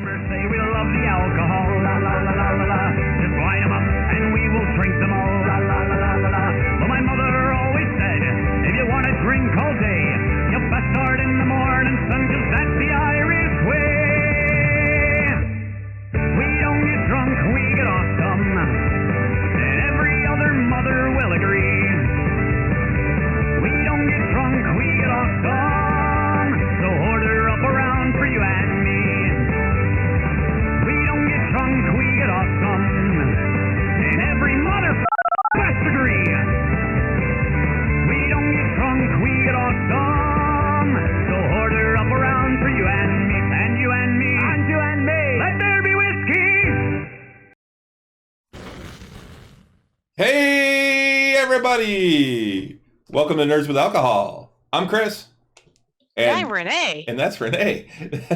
say we love the alcohol, la la la la la la. Just line them up and we will drink them all, la la la la la la. But my mother always said, if you want to drink all day, you best start in the morning, son, 'cause that's the Irish way. We don't get drunk, we get awesome, and every other mother will agree. We don't get drunk, we get awesome, so order up around for you and me. We don't get drunk, we get awesome, and every mother must agree. We don't get drunk, we get awesome, so order up around for you and me, and you and me, and you and me. Let there be whiskey. Hey, everybody! Welcome to Nerds with Alcohol. I'm Chris. And I'm Renee. And that's Renee.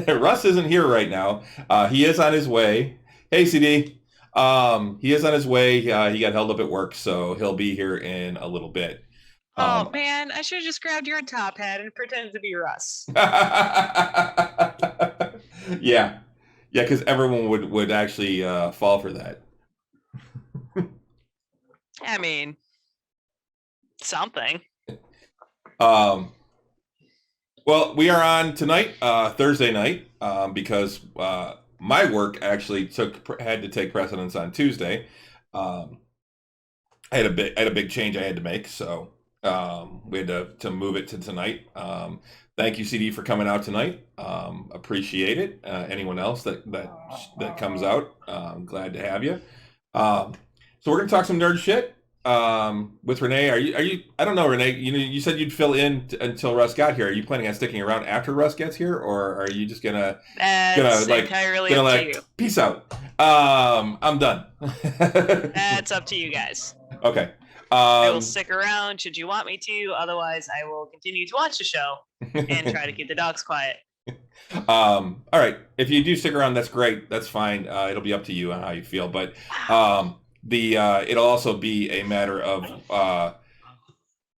Russ isn't here right now. He is on his way. Hey, CD. He is on his way. He got held up at work, so he'll be here in a little bit. Oh, man, I should have just grabbed your top hat and pretended to be Russ. Yeah, because everyone would actually fall for that. I mean, something. Well, we are on tonight, Thursday night, because my work actually had to take precedence on Tuesday. I had a big change I had to make, so we had to move it to tonight. Thank you, CD, for coming out tonight. Appreciate it. Anyone else that comes out, I'm glad to have you. So we're gonna talk some nerd shit with Renee. Are you? I don't know, Renee. You said you'd fill in until Russ got here. Are you planning on sticking around after Russ gets here, or are you just gonna entirely up to you? Peace out. I'm done. That's up to you guys. Okay. I will stick around should you want me to. Otherwise, I will continue to watch the show and try to keep the dogs quiet. All right. If you do stick around, that's great. That's fine. It'll be up to you on how you feel, but it'll also be a matter of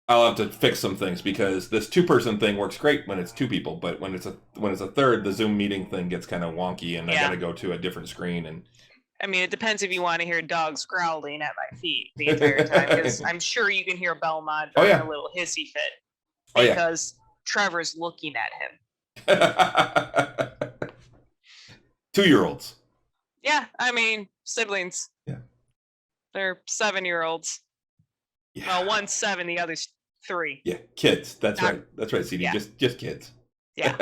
I'll have to fix some things because this 2-person thing works great when it's 2 people, but when it's a third, the Zoom meeting thing gets kind of wonky, and I got to go to a different screen. And I mean, it depends if you want to hear dogs growling at my feet the entire time, because I'm sure you can hear Belmont doing a little hissy fit because Trevor's looking at him. 2-year-olds. Yeah, I mean, siblings. Yeah. They're 7-year-olds. Yeah. Well, one's 7, the other's 3. Yeah, kids. That's right. That's right, CD. Yeah. Just kids. Yeah.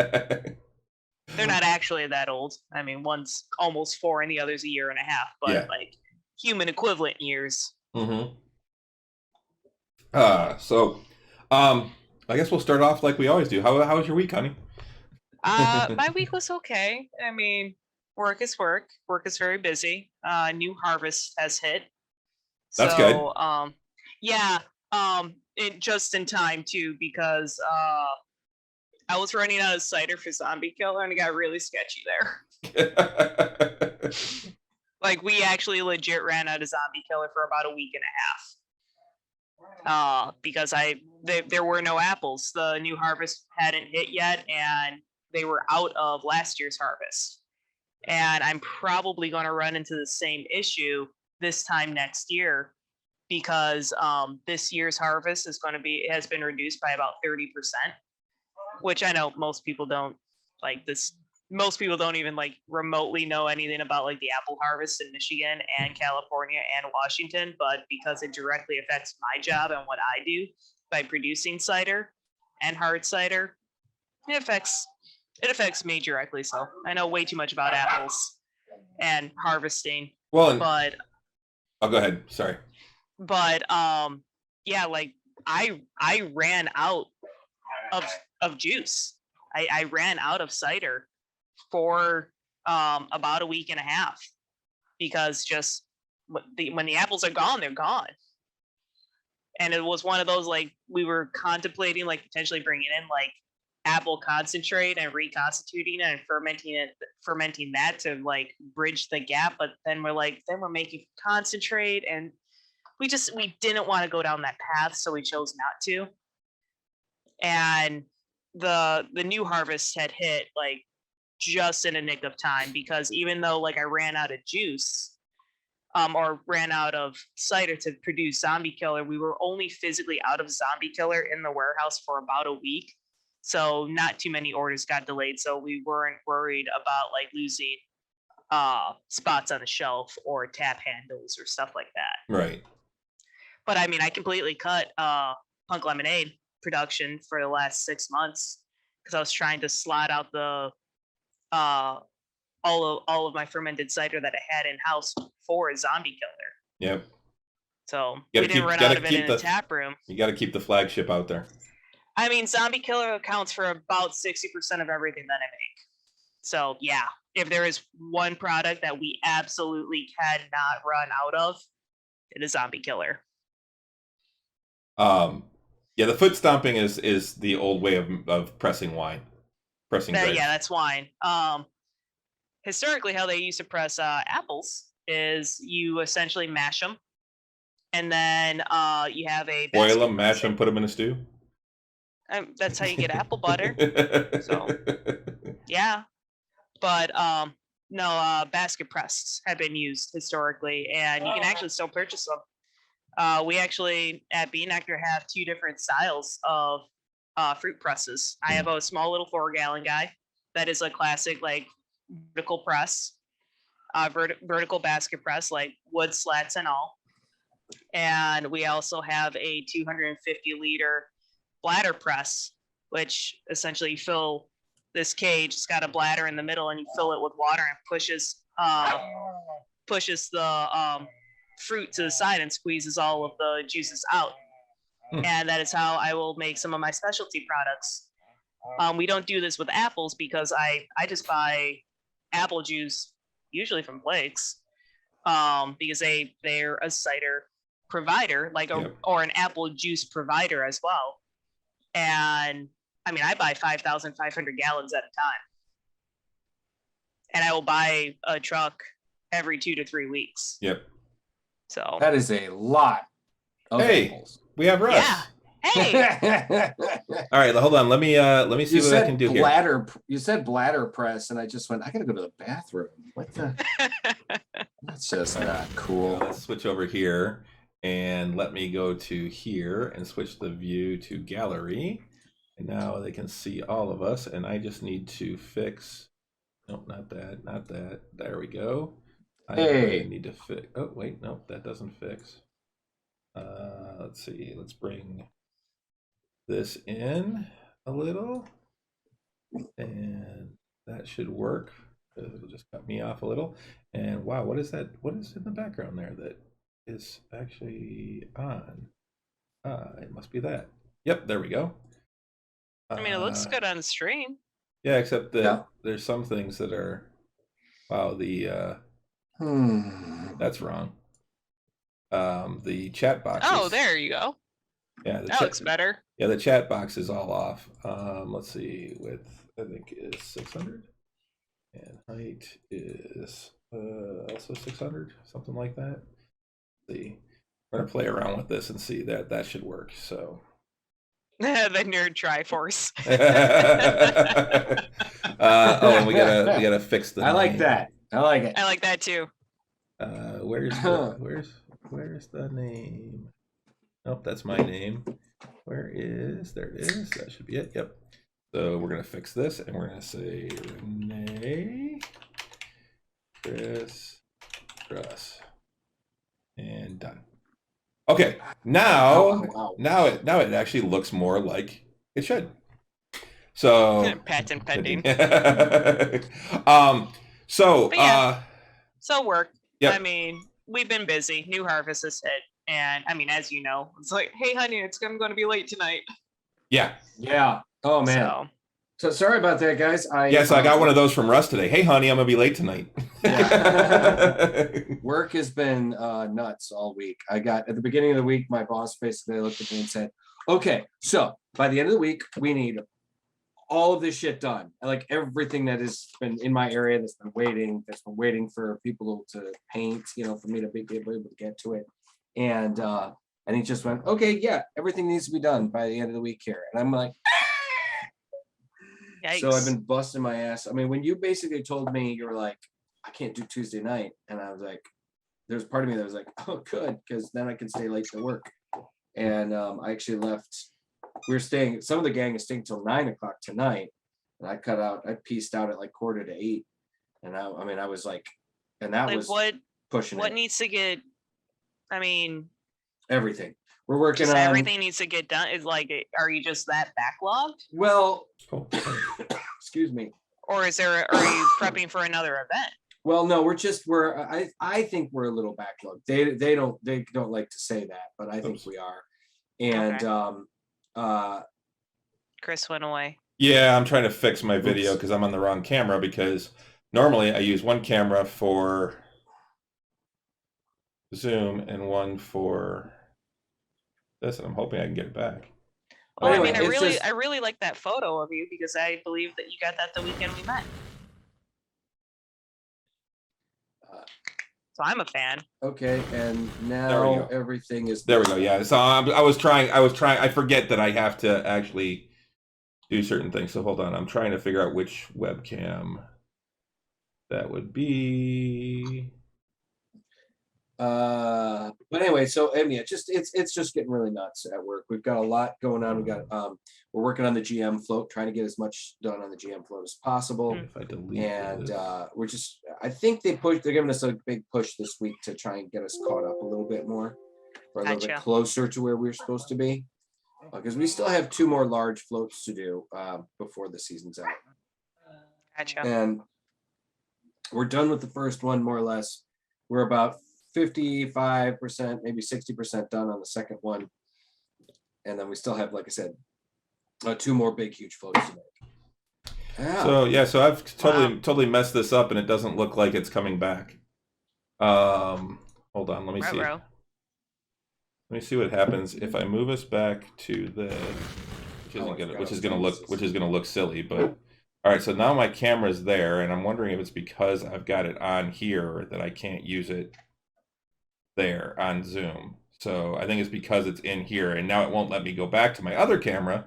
They're not actually that old. I mean, one's almost 4 and the other's a year and a half, but like human equivalent years. Mm-hmm. So I guess we'll start off like we always do. How was your week, honey? My week was okay. I mean, work is work. Work is very busy. New harvest has hit. That's good. It just in time too, because I was running out of cider for Zombie Killer and it got really sketchy there. Like, we actually legit ran out of Zombie Killer for about a week and a half. Because there were no apples. The new harvest hadn't hit yet, and they were out of last year's harvest. And I'm probably going to run into the same issue this time next year, because this year's harvest has been reduced by about 30%, which I know most people don't like this. Most people don't even like remotely know anything about like the apple harvest in Michigan and California and Washington, but because it directly affects my job and what I do by producing cider and hard cider, it affects me directly. So I know way too much about apples and harvesting. Well, but go ahead. Sorry. But like I ran out of juice. I ran out of cider for about a week and a half, because just when the apples are gone, they're gone. And it was one of those, like, we were contemplating like potentially bringing in like apple concentrate and reconstituting it and fermenting that to like bridge the gap. But then we're making concentrate, and we didn't want to go down that path, so we chose not to. And the new harvest had hit like just in a nick of time, because even though like I ran out of juice, or ran out of cider to produce Zombie Killer, we were only physically out of Zombie Killer in the warehouse for about a week. So not too many orders got delayed. So we weren't worried about like losing spots on the shelf or tap handles or stuff like that. Right. But I mean, I completely cut Punk Lemonade production for the last 6 months because I was trying to slot out the all of my fermented cider that I had in house for a Zombie Killer. Yep. So we didn't run out of it in the tap room. You got to keep the flagship out there. I mean, Zombie Killer accounts for about 60% of everything that I make. So yeah, if there is one product that we absolutely cannot run out of, it is Zombie Killer. Yeah, the foot stomping is the old way of pressing wine, pressing grapes. Yeah, that's wine. Historically, how they used to press apples is you essentially mash them, and then you have a boil them, mash them, put them in a stew. That's how you get apple butter. So yeah, but no, basket press have been used historically, and you can actually still purchase them. We actually at Bee Nectar have 2 different styles of fruit presses. I have a small little 4-gallon guy that is a classic like vertical press, vertical basket press, like wood slats and all. And we also have a 250-liter bladder press, which essentially you fill this cage. It's got a bladder in the middle, and you fill it with water and pushes the fruit to the side and squeezes all of the juices out. And that is how I will make some of my specialty products. We don't do this with apples because I just buy apple juice usually from Blake's, because they're a cider provider, like or an apple juice provider as well. And I mean, I buy 5,500 gallons at a time, and I will buy a truck every 2 to 3 weeks. Yep. So that is a lot of apples. We have Russ. Yeah. Hey. All right, hold on. Let me see what I can do here. You said bladder press, and I just went, I gotta go to the bathroom. What the? That's just not cool. Let's switch over here, and let me go to here and switch the view to gallery. And now they can see all of us, and I just need to fix. Nope, not that. There we go. I need to fix. Oh wait, nope, that doesn't fix. Let's see. Let's bring this in a little, and that should work. It'll just cut me off a little. And wow, what is that? What is in the background there that is actually on? It must be that. Yep, there we go. I mean, it looks good on the stream. Yeah, except that there's some things that are. Wow, the that's wrong. The chat box. Oh, there you go. Yeah, that looks better. Yeah, the chat box is all off. Let's see, width I think is 600, and height is also 600, something like that. Let's see, we're gonna play around with this and see that should work. So the nerd Triforce. And we gotta fix the. I like that. I like it. I like that too. Where's the name? Nope, that's my name. There it is. That should be it. Yep. So we're gonna fix this, and we're gonna say Renee, Chris, Russ, and done. Okay. Now it actually looks more like it should. So patent pending. So work. Yep. I mean, we've been busy. New harvest has hit, and I mean, as you know, it's like, hey, honey, I'm going to be late tonight. Yeah. Oh man. So sorry about that, guys. I got one of those from Russ today. Hey, honey, I'm gonna be late tonight. Work has been nuts all week. I got at the beginning of the week, my boss basically looked at me and said, "Okay, so by the end of the week, we need all of this shit done. Like everything that has been in my area that's been waiting for people to paint, for me to be able to get to it." And he just went, "Okay, yeah, everything needs to be done by the end of the week here." And I'm like, Yikes. So I've been busting my ass. I mean, when you basically told me you were like, I can't do Tuesday night, and I was like, there's part of me that was like, oh, good, because then I can stay late to work. And I actually left. We were staying. Some of the gang is staying till 9 o'clock tonight, and I pieced out at like 7:45, and I was like, and that like was what pushing what it. needs to get, I mean, Everything. We're working just on everything needs to get done. Is like, are you just that backlogged, well, Oh. excuse me. or are you prepping for another event? Well, no, I think we're a little backlogged. They don't like to say that, but I think we are. And Chris went away. Yeah, I'm trying to fix my video because I'm on the wrong camera, because normally I use one camera for Zoom and one for this, and I'm hoping I can get it back. Well, Anyway, I mean, it's I really like that photo of you, because I believe that you got that the weekend we met. So I'm a fan. okay, and There we now go. everything is There we go. Yeah. So I was trying. I forget that I have to actually do certain things. So hold on. I'm trying to figure out which webcam that would be. But anyway, so I mean, it's just getting really nuts at work. We've got a lot going on. We're working on the GM float, trying to get as much done on the GM float as possible. If I delete And this. I think they're giving us a big push this week to try and get us caught up a little bit more, or a little bit closer to where we're supposed to be, because we still have 2 more large floats to do before the season's out. Gotcha. And we're done with the first one, more or less. We're about 55%, maybe 60% done on the second one, and then we still have, like I said, 2 more big huge floats to make. Yeah. So I've totally messed this up, and it doesn't look like it's coming back. Hold on, let me see. Let me see what happens if I move us back to the, which is gonna look silly, but all right. So now my camera's there, and I'm wondering if it's because I've got it on here that I can't use it there on Zoom. So I think it's because it's in here, and now it won't let me go back to my other camera,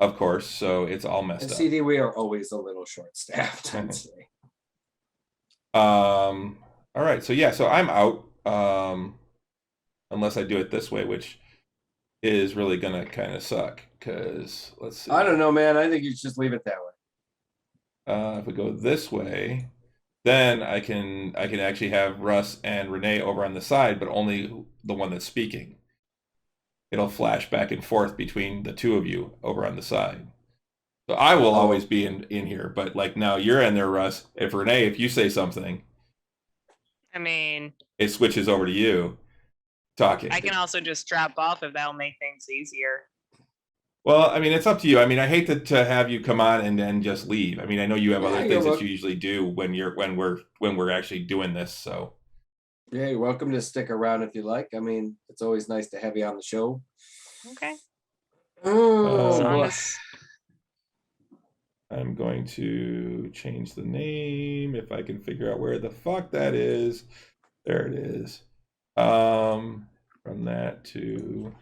of course. So it's all messed up. CD, we are always a little short-staffed, I'd say. All right. So yeah. So I'm out. Unless I do it this way, which is really gonna kind of suck. Because let's see. I don't know, man. I think you should just leave it that way. If we go this way, then I can actually have Russ and Renee over on the side, but only the one that's speaking. It'll flash back and forth between the 2 of you over on the side. So I will always be in here, but like now you're in there, Russ. If Renee, if you say something, I mean, it switches over to you talking. I can also just drop off if that'll make things easier. Well, I mean, it's up to you. I mean, I hate to have you come on and then just leave. I mean, I know you have other things that you usually do when we're actually doing this. So yeah, you're welcome to stick around if you like. I mean, it's always nice to have you on the show. Okay. I'm going to change the name if I can figure out where the fuck that is. There it is. From that to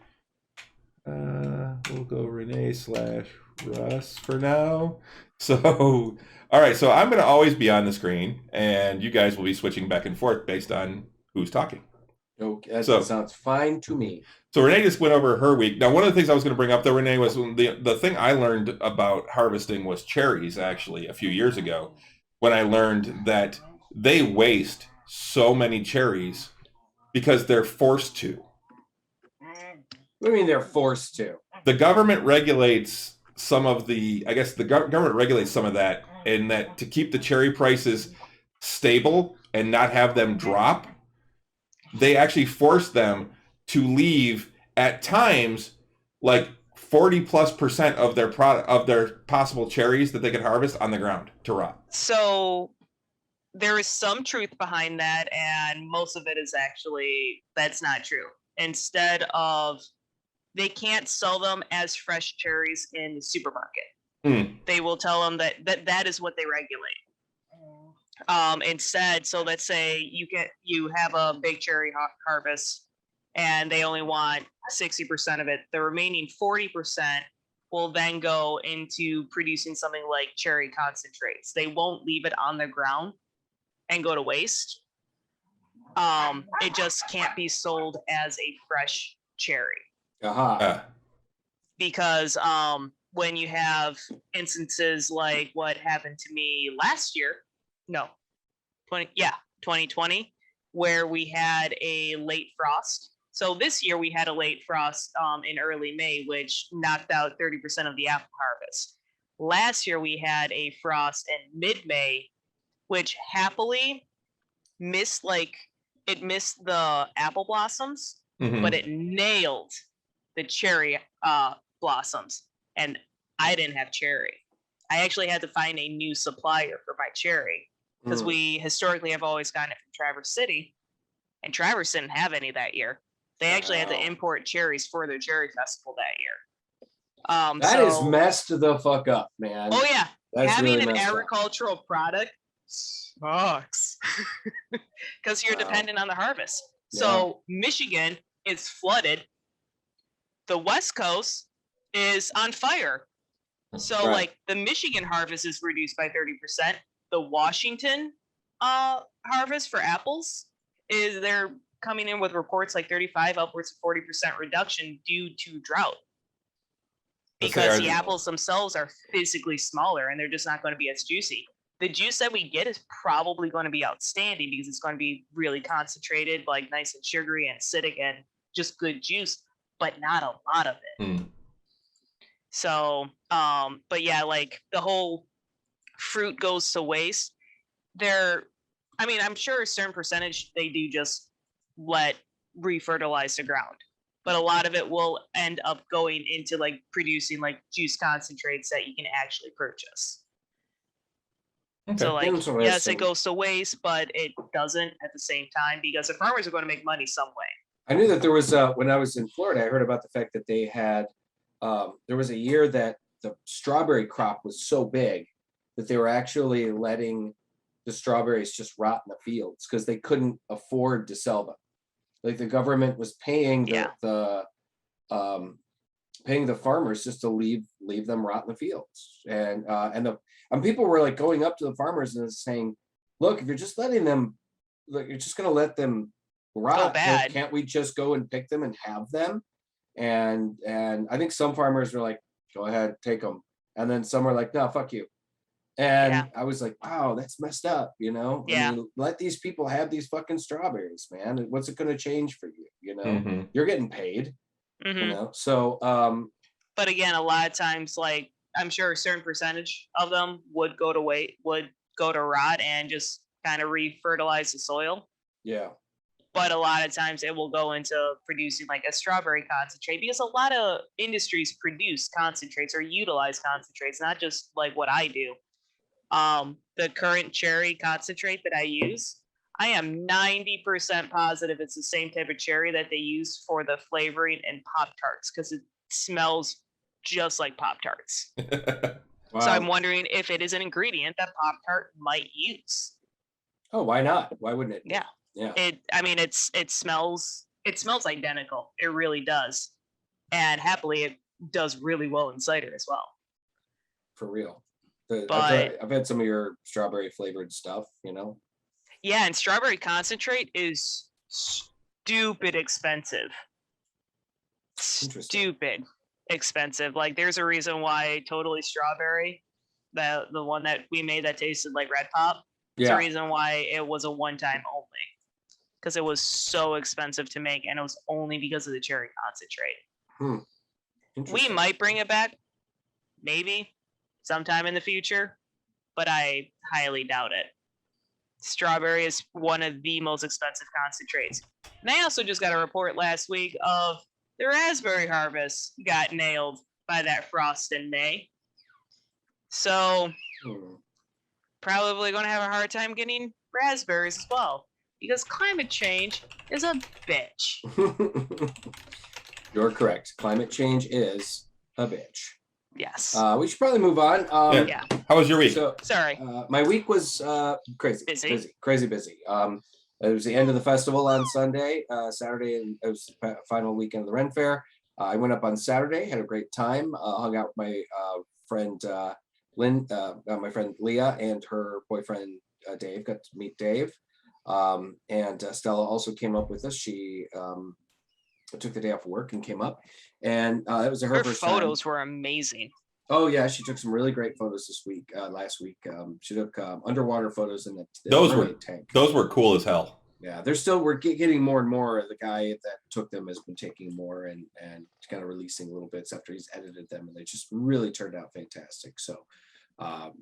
we'll go Renee/Russ for now. So all right, so I'm going to always be on the screen, and you guys will be switching back and forth based on who's talking. Okay, that sounds fine to me. So Renee just went over her week. Now, one of the things I was going to bring up though, Renee, was the thing I learned about harvesting was cherries, actually, a few years ago, when I learned that they waste so many cherries because they're forced to. What do you mean they're forced to? The government regulates some of the, I guess the government regulates some of that, in that to keep the cherry prices stable and not have them drop, they actually force them to leave at times like 40+% of their possible cherries that they could harvest on the ground to rot. So there is some truth behind that, and most of it is actually that's not true. Instead of, they can't sell them as fresh cherries in the supermarket. They will tell them that is what they regulate. Instead, so let's say you have a big cherry harvest, and they only want 60% of it. The remaining 40%, will then go into producing something like cherry concentrates. They won't leave it on the ground and go to waste. It just can't be sold as a fresh cherry. Because when you have instances like what happened to me last year, 2020, where we had a late frost. So this year we had a late frost in early May, which knocked out 30% of the apple harvest. Last year we had a frost in mid-May, which happily missed the apple blossoms, but it nailed the cherry blossoms, and I didn't have cherry. I actually had to find a new supplier for my cherry because we historically have always gotten it from Traverse City, and Traverse didn't have any that year. They actually had to import cherries for their cherry festival that year. That is messed the fuck up, man. Oh yeah, That's having really an agricultural product sucks because you're dependent on the harvest. Yeah. So Michigan is flooded. The West Coast is on fire. So like the Michigan harvest is reduced by 30%. The Washington harvest for apples is they're coming in with reports like 35 upwards of 40% reduction due to drought. Because the apples themselves are physically smaller and they're just not going to be as juicy. The juice that we get is probably going to be outstanding because it's going to be really concentrated, like nice and sugary and acidic and just good juice, but not a lot of it. So, but yeah, like the whole fruit goes to waste. I'm sure a certain percentage they do just let refertilize the ground, but a lot of it will end up going into like producing like juice concentrates that you can actually purchase. Okay. So like, yes, it goes to waste, but it doesn't at the same time because the farmers are going to make money some way. I knew that there was, when I was in Florida, I heard about the fact that they had, there was a year that the strawberry crop was so big that they were actually letting the strawberries just rot in the fields because they couldn't afford to sell them. Like the government was paying paying the farmers just to leave them rot in the fields, and people were like going up to the farmers and saying, "Look, if you're just letting them, like you're just going to let them rot, bad. Can't we just go and pick them and have them?" And I think some farmers were like, "Go ahead, take them," and then some were like, "No, fuck you." And I was like, wow, that's messed up, you know? Yeah. I mean, let these people have these fucking strawberries, man. What's it going to change for you? You know, you're getting paid, you know? So, but again, a lot of times, like, I'm sure a certain percentage of them would go to rot and just kind of refertilize the soil. Yeah. But a lot of times it will go into producing like a strawberry concentrate because a lot of industries produce concentrates or utilize concentrates, not just like what I do. The current cherry concentrate that I use, I am 90% positive it's the same type of cherry that they use for the flavoring in Pop-Tarts because it smells just like Pop-Tarts. Wow. So I'm wondering if it is an ingredient that Pop-Tart might use. Oh, why not? Why wouldn't it? Yeah. Yeah. It smells identical. It really does. And happily it does really well in cider as well. For real. I've had some of your strawberry flavored stuff, you know? Yeah, and strawberry concentrate is stupid expensive. Stupid expensive. Like there's a reason why Totally Strawberry, the one that we made that tasted like Red Pop, there's a reason why it was a one-time only. Because it was so expensive to make, and it was only because of the cherry concentrate. We might bring it back, maybe, sometime in the future, but I highly doubt it. Strawberry is one of the most expensive concentrates. And I also just got a report last week of the raspberry harvest got nailed by that frost in May. So, probably going to have a hard time getting raspberries as well. Because climate change is a bitch. You're correct. Climate change is a bitch. Yes. We should probably move on. Yeah. How was your week? Sorry. My week was crazy. Crazy busy. It was the end of the festival on Sunday, Saturday, and it was the final weekend of the Ren Fair. I went up on Saturday, had a great time, hung out with my friend my friend Leah and her boyfriend Dave. Got to meet Dave, and Stella also came up with us. She took the day off of work and came up, and it was her first photos time. were amazing. Oh yeah, she took some really great photos last week. She took underwater photos in the Those mermaid tank. Those were cool as hell. Yeah, we're getting more and more. The guy that took them has been taking more and kind of releasing little bits after he's edited them, and they just really turned out fantastic. So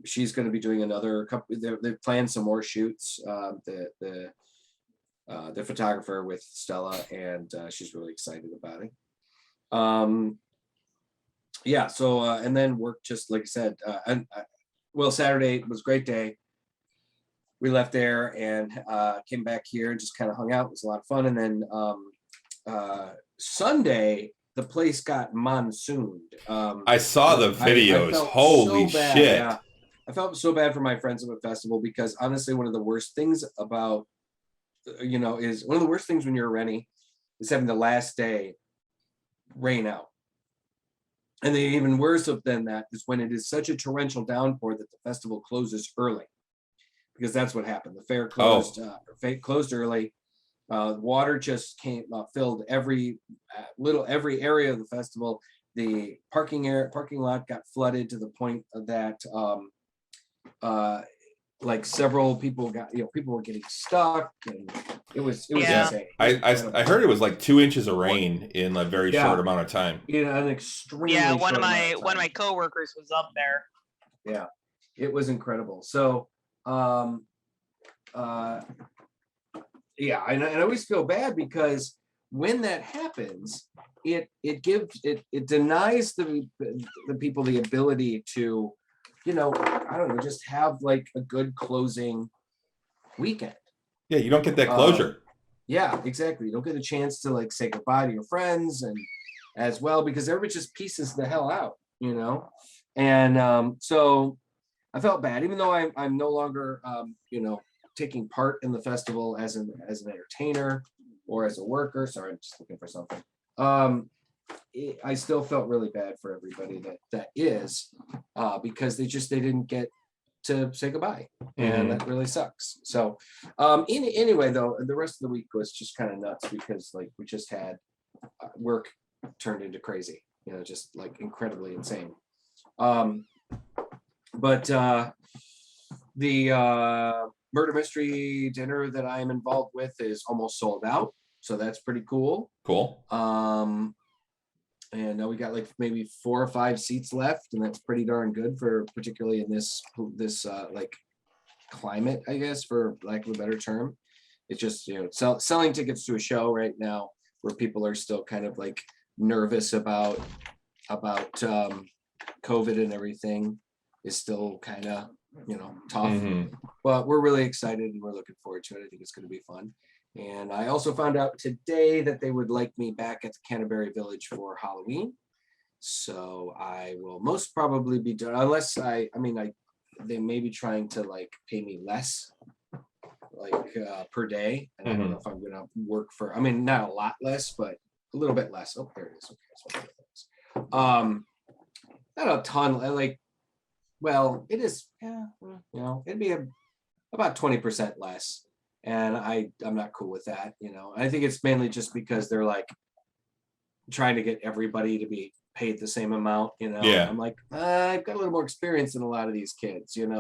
she's going to be doing another couple. They've planned some more shoots. The photographer with Stella, and she's really excited about it. Yeah, so and then work, just like I said, Saturday was a great day. We left there and came back here and just kind of hung out. It was a lot of fun. And then Sunday, the place got monsooned. I saw the videos. Holy so bad, shit. yeah. I felt so bad for my friends at the festival, because honestly, one of the worst things about, is one of the worst things when you're a Rennie is having the last day rain out. And the even worse than that is when it is such a torrential downpour that the festival closes early, because that's what happened. The fair closed, closed early. Water just filled every area of the festival. The parking lot got flooded to the point that like several people people were getting stuck, and it was insane. I heard it was like 2 inches of rain in a very short amount of time. An extremely one of my coworkers was up there. Yeah, it was incredible. So yeah, and I always feel bad, because when that happens, it denies the people the ability to, I don't know, just have like a good closing weekend. Yeah, you don't get that closure. Yeah, exactly. You don't get a chance to like say goodbye to your friends, and as well, because everybody just pieces the hell out, And so I felt bad, even though I'm no longer taking part in the festival as an entertainer or as a worker. Sorry, I'm just looking for something. I still felt really bad for everybody that is, because they didn't get to say goodbye, and that really sucks. So anyway, though, the rest of the week was just kind of nuts, because like we just had work turned into crazy, just like incredibly insane. But the murder mystery dinner that I am involved with is almost sold out, so that's pretty cool. And now we got like maybe 4 or 5 seats left, and that's pretty darn good, for particularly in this like climate, I guess, for lack of a better term. It's just selling tickets to a show right now where people are still kind of like nervous about COVID and everything is still kind of tough. But we're really excited, and we're looking forward to it. I think it's going to be fun. And I also found out today that they would like me back at the Canterbury Village for Halloween. So I will most probably be done, unless they may be trying to like pay me less, like per day. And I don't know if I'm going to work for, not a lot less, but a little bit less. Oh, there it is. Okay. Not a ton, like, well, it is, it'd be about 20% less. And I'm not cool with that, I think it's mainly just because they're like trying to get everybody to be paid the same amount, Yeah. I'm like, I've got a little more experience than a lot of these kids, and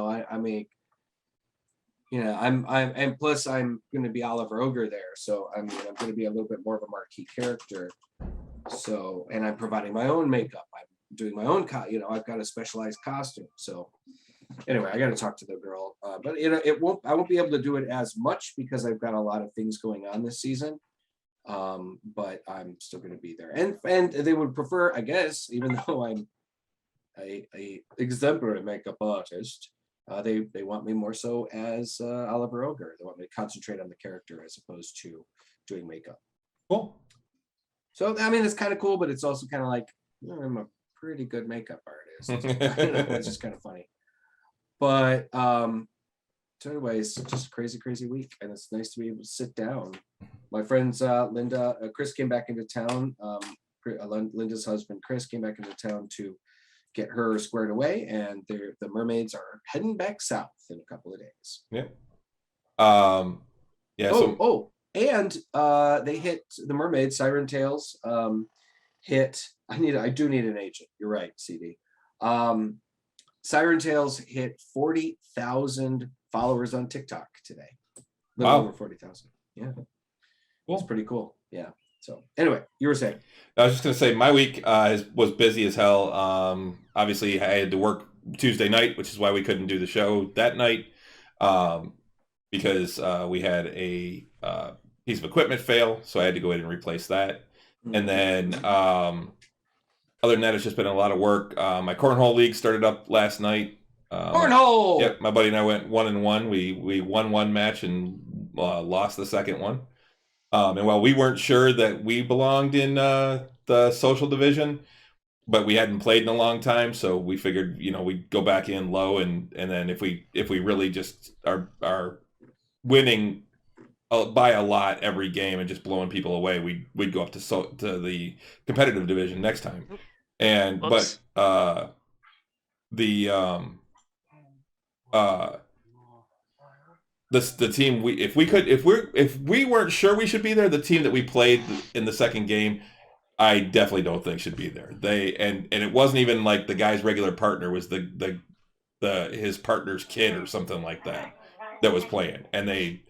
plus I'm going to be Oliver Ogre there, so I'm going to be a little bit more of a marquee character. So, and I'm providing my own makeup, I'm doing my own I've got a specialized costume. So anyway, I got to talk to the girl, but I won't be able to do it as much because I've got a lot of things going on this season. But I'm still going to be there, and they would prefer, I guess, even though I'm a exemplary makeup artist, they want me more so as Oliver Ogre. They want me to concentrate on the character as opposed to doing makeup. Cool. So it's kind of cool, but it's also kind of like, I'm a pretty good makeup artist. It's just kind of funny. But so anyways, just a crazy week, and it's nice to be able to sit down. My friends Linda, Chris came back into town Linda's husband Chris came back into town to get her squared away, and the mermaids are heading back south in a couple of days. Yeah. And they hit the mermaids. Siren Tales hit. I do need an agent. You're right, CD. Siren Tales hit 40,000 followers on TikTok today. Over 40,000. Yeah, cool. That's pretty cool. Yeah. So anyway, you were saying. I was just gonna say my week was busy as hell. Obviously, I had to work Tuesday night, which is why we couldn't do the show that night, because we had a piece of equipment fail, so I had to go in and replace that. Mm-hmm. And then, other than that, it's just been a lot of work. My cornhole league started up last night. Cornhole. Yep, my buddy and I went 1-1. We won one match and lost the second one. And while we weren't sure that we belonged in the social division, but we hadn't played in a long time, so we figured, we'd go back in low, and then if we really just are winning by a lot every game and just blowing people away, we'd go up to the competitive division next time. And Oops. but the team if we weren't sure we should be there, the team that we played in the second game, I definitely don't think should be there. And it wasn't even like the guy's regular partner, was his partner's kid or something like that was playing, and they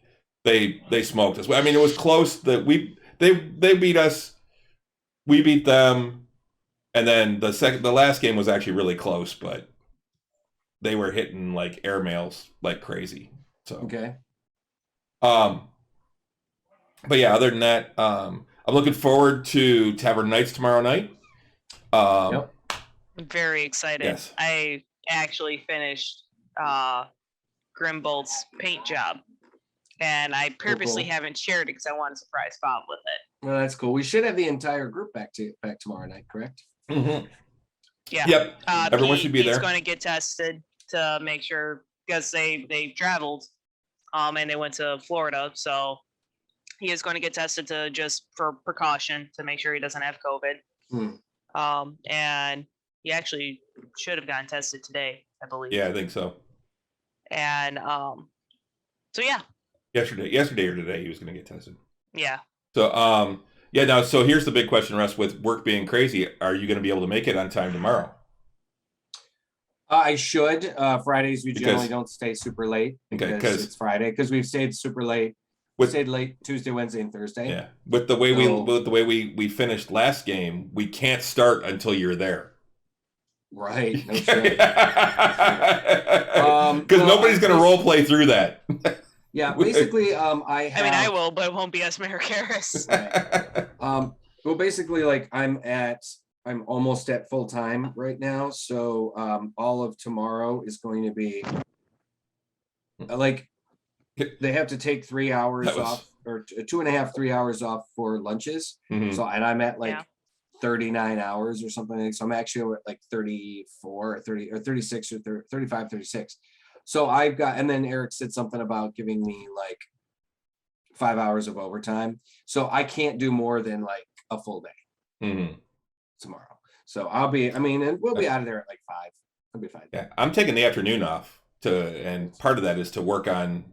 smoked us. I mean, it was close. That they beat us, we beat them, and then the last game was actually really close, but they were hitting like airmails like crazy. So okay. But yeah, other than that, I'm looking forward to Tavern Nights tomorrow night. I'm very excited. Yes. I actually finished Grimbold's paint job, and I purposely haven't shared it because I want to surprise Bob with it. Well, that's cool. We should have the entire group back tomorrow night, correct? Mm-hmm. Yeah. Yep. Everyone should be there. He's going to get tested to make sure, because they traveled, and they went to Florida, so he is going to get tested for precaution to make sure he doesn't have COVID. And he actually should have gotten tested today, I believe. Yeah, I think so. And so yeah. Yesterday or today, he was going to get tested. Yeah. So now, so here's the big question, Russ. With work being crazy, are you going to be able to make it on time tomorrow? I should. Fridays we generally don't stay super late because it's Friday. Because we've stayed super late. We stayed late Tuesday, Wednesday, and Thursday. Yeah. With the way we finished last game, we can't start until you're there. Right. No shit. Because nobody's going to role play through that. Yeah. Basically, I will, but it won't be us, Mayor Karras. Right. Well, basically, like I'm almost at full time right now, so all of tomorrow is going to be like they have to take 3 hours off, or 2.5, 3 hours off for lunches. Mm-hmm. So, and I'm at 39 hours or something. So I'm actually at like 34 or 30 or 36 or 35, 36. So I've got, and then Eric said something about giving me like 5 hours of overtime. So I can't do more than like a full day tomorrow. So and we'll be out of there at like 5. I'll be fine. Yeah, I'm taking the afternoon off and part of that is to work on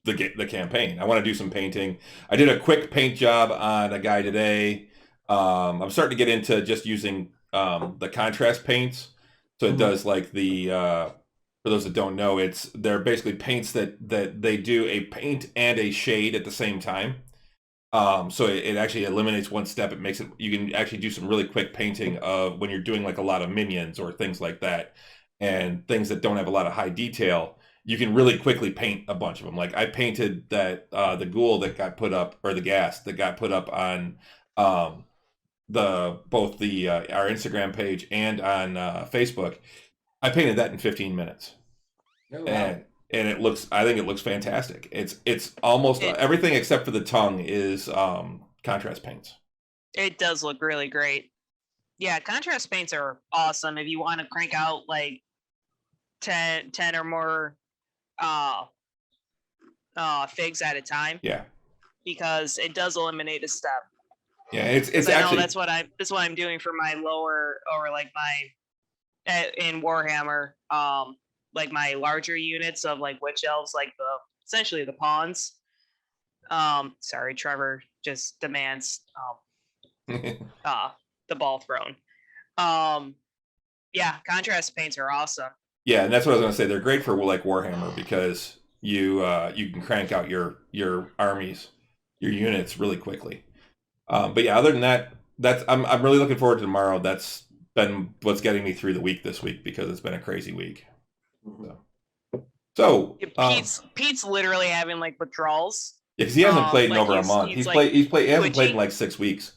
the campaign. I want to do some painting. I did a quick paint job on a guy today. I'm starting to get into just using the contrast paints. So it does like for those that don't know, they're basically paints that they do a paint and a shade at the same time. So it actually eliminates one step. It makes it, you can actually do some really quick painting of when you're doing like a lot of minions or things like that, and things that don't have a lot of high detail. You can really quickly paint a bunch of them. Like I painted that the ghoul that got put up, or the ghast that got put up on both our Instagram page and on Facebook. I painted that in 15 minutes. Oh, wow. And I think it looks fantastic. It's almost everything except for the tongue is contrast paints. It does look really great. Yeah, contrast paints are awesome if you want to crank out like 10 or more figs at a time. Yeah. Because it does eliminate a step. Yeah, it's I know actually that's what I'm doing for my lower, or like my in Warhammer, like my larger units of like witch elves, like essentially the pawns. Sorry, Trevor just demands the ball thrown. Yeah, contrast paints are awesome. Yeah, and that's what I was going to say. They're great for like Warhammer because you can crank out your armies, your units really quickly. But yeah, other than that, I'm really looking forward to tomorrow. That's been what's getting me through the week this week because it's been a crazy week. So Pete's literally having like withdrawals. Because he hasn't played in like over a month. He hasn't played in like 6 weeks.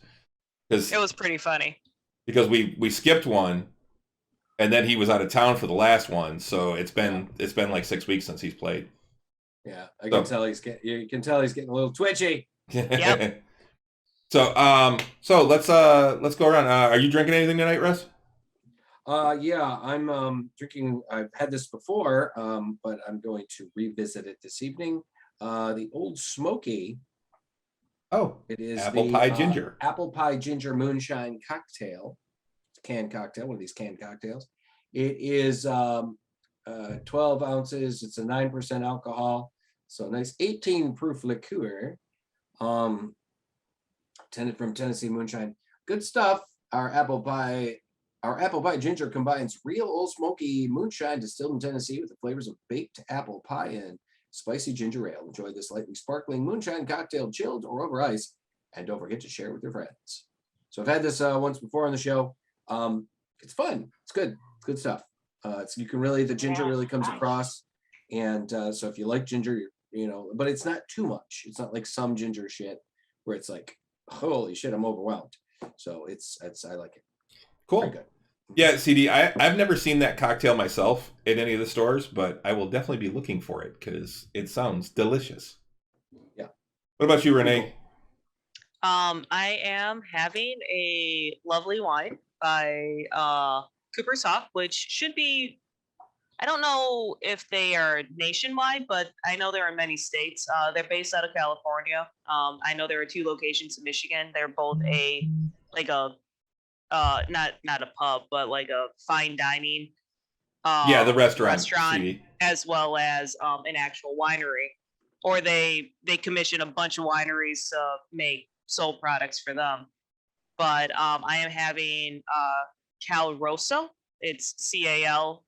It was pretty funny. Because we skipped one, and then he was out of town for the last one, so it's been like 6 weeks since he's played. Yeah, I can tell you can tell he's getting a little twitchy. Yep. So let's go around. Are you drinking anything tonight, Russ? Yeah, I'm drinking. I've had this before, but I'm going to revisit it this evening. The Old Smoky. Oh, it is apple pie ginger. Apple pie ginger moonshine cocktail. It's a canned cocktail, one of these canned cocktails. It is 12 ounces. It's a 9% alcohol, so a nice 18 proof liqueur. Tended from Tennessee moonshine. Good stuff. Our apple pie ginger combines real Old Smoky moonshine distilled in Tennessee with the flavors of baked apple pie and spicy ginger ale. Enjoy this lightly sparkling moonshine cocktail chilled or over ice, and don't forget to share it with your friends. So I've had this once before on the show. It's fun. It's good. It's good stuff. You can really, the ginger really comes across, and so if you like ginger, but it's not too much. It's not like some ginger shit where it's like, holy shit, I'm overwhelmed. So I like it. Cool. Very good. Yeah, CD, I've never seen that cocktail myself in any of the stores, but I will definitely be looking for it because it sounds delicious. Yeah. What about you, Renee? I am having a lovely wine by Cooper's Hawk, which should be, I don't know if they are nationwide, but I know they're in many states. They're based out of California. I know there are 2 locations in Michigan. They're both not a pub, but like a fine dining. The restaurant as well as an actual winery, or they commission a bunch of wineries to make sole products for them. But I am having Cal Rosso. It's CALROSSO.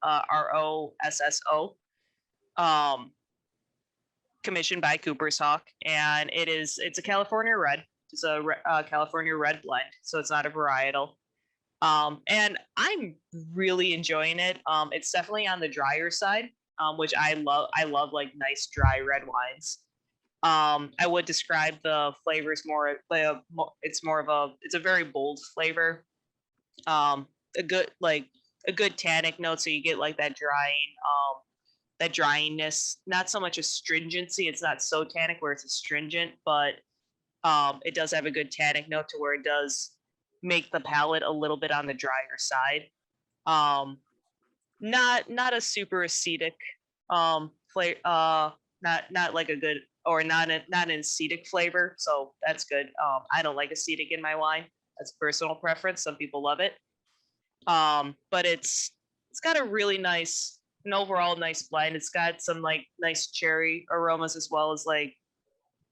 Commissioned by Cooper's Hawk, and it's a California red. It's a California red blend, so it's not a varietal. And I'm really enjoying it. It's definitely on the drier side, which I love. I love like nice dry red wines. I would describe the flavors more. It's a very bold flavor. A good tannic note, so you get like that dryingness. Not so much astringency. It's not so tannic where it's astringent, but it does have a good tannic note to where it does make the palate a little bit on the drier side. Not a super acetic flavor. Not like a good, or not an acetic flavor. So that's good. I don't like acetic in my wine. That's personal preference. Some people love it. But it's got a really nice, an overall nice blend. It's got some like nice cherry aromas as well as like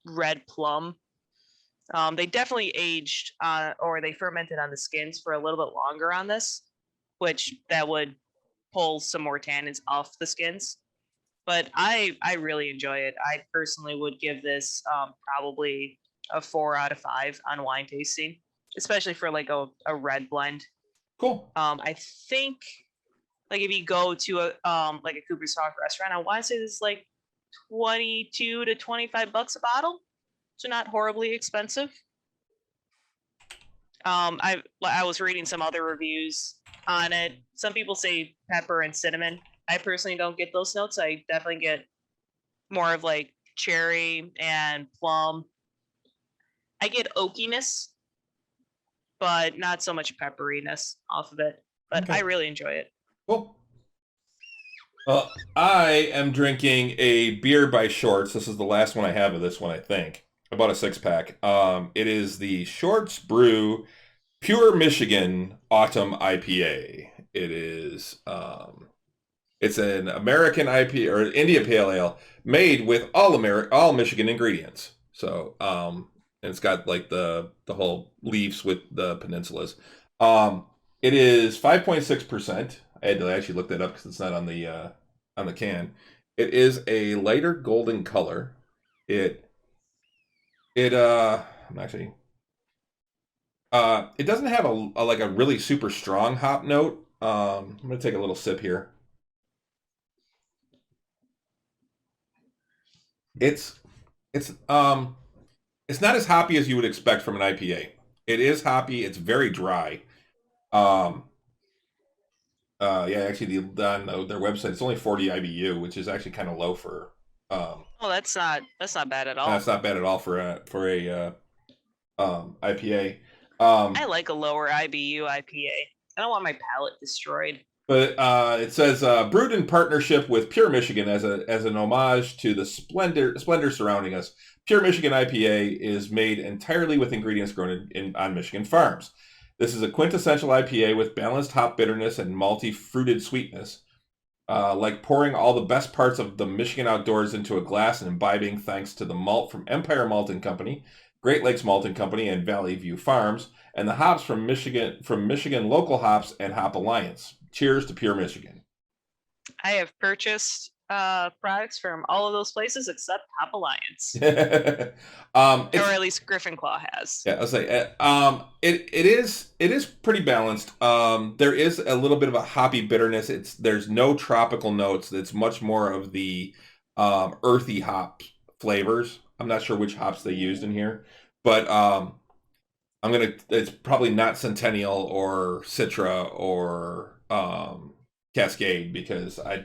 red plum. They definitely aged or they fermented on the skins for a little bit longer on this, which that would pull some more tannins off the skins. But I really enjoy it. I personally would give this probably a 4 out of 5 on wine tasting, especially for like a red blend. Cool. I think like if you go to a like a Cooper's Hawk restaurant, I want to say this is like $22 to $25 a bottle, so not horribly expensive. I was reading some other reviews on it. Some people say pepper and cinnamon. I personally don't get those notes. I definitely get more of like cherry and plum. I get oakiness, but not so much pepperiness off of it. But okay. I really enjoy it. Cool. I am drinking a beer by Shorts. This is the last one I have of this one, I think. I bought a 6-pack. It is the Shorts Brew Pure Michigan Autumn IPA. It is it's an American IPA or India Pale Ale made with all Michigan ingredients. So and it's got like the whole leaves with the peninsulas. It is 5.6%. I had to actually look that up because it's not on the can. It is a lighter golden color. It I'm actually it doesn't have a like a really super strong hop note. I'm gonna take a little sip here. It's not as hoppy as you would expect from an IPA. It is hoppy. It's very dry. Yeah, actually, on their website, it's only 40 IBU, which is actually kind of low for. Oh, that's not bad at all. That's not bad at all for a IPA. I like a lower IBU IPA. I don't want my palate destroyed. But it says brewed in partnership with Pure Michigan as an homage to the splendor surrounding us. Pure Michigan IPA is made entirely with ingredients grown on Michigan farms. This is a quintessential IPA with balanced hop bitterness and malty fruited sweetness. Like pouring all the best parts of the Michigan outdoors into a glass and imbibing thanks to the malt from Empire Malting Company, Great Lakes Malting Company, and Valley View Farms, and the hops from Michigan Local Hops and Hop Alliance. Cheers to Pure Michigan. I have purchased products from all of those places except Hop Alliance. Or at least Griffin Claw has. Yeah, I'll say it is pretty balanced. There is a little bit of a hoppy bitterness. There's no tropical notes. It's much more of the earthy hop flavors. I'm not sure which hops they used in here, but it's probably not Centennial or Citra or Cascade, because I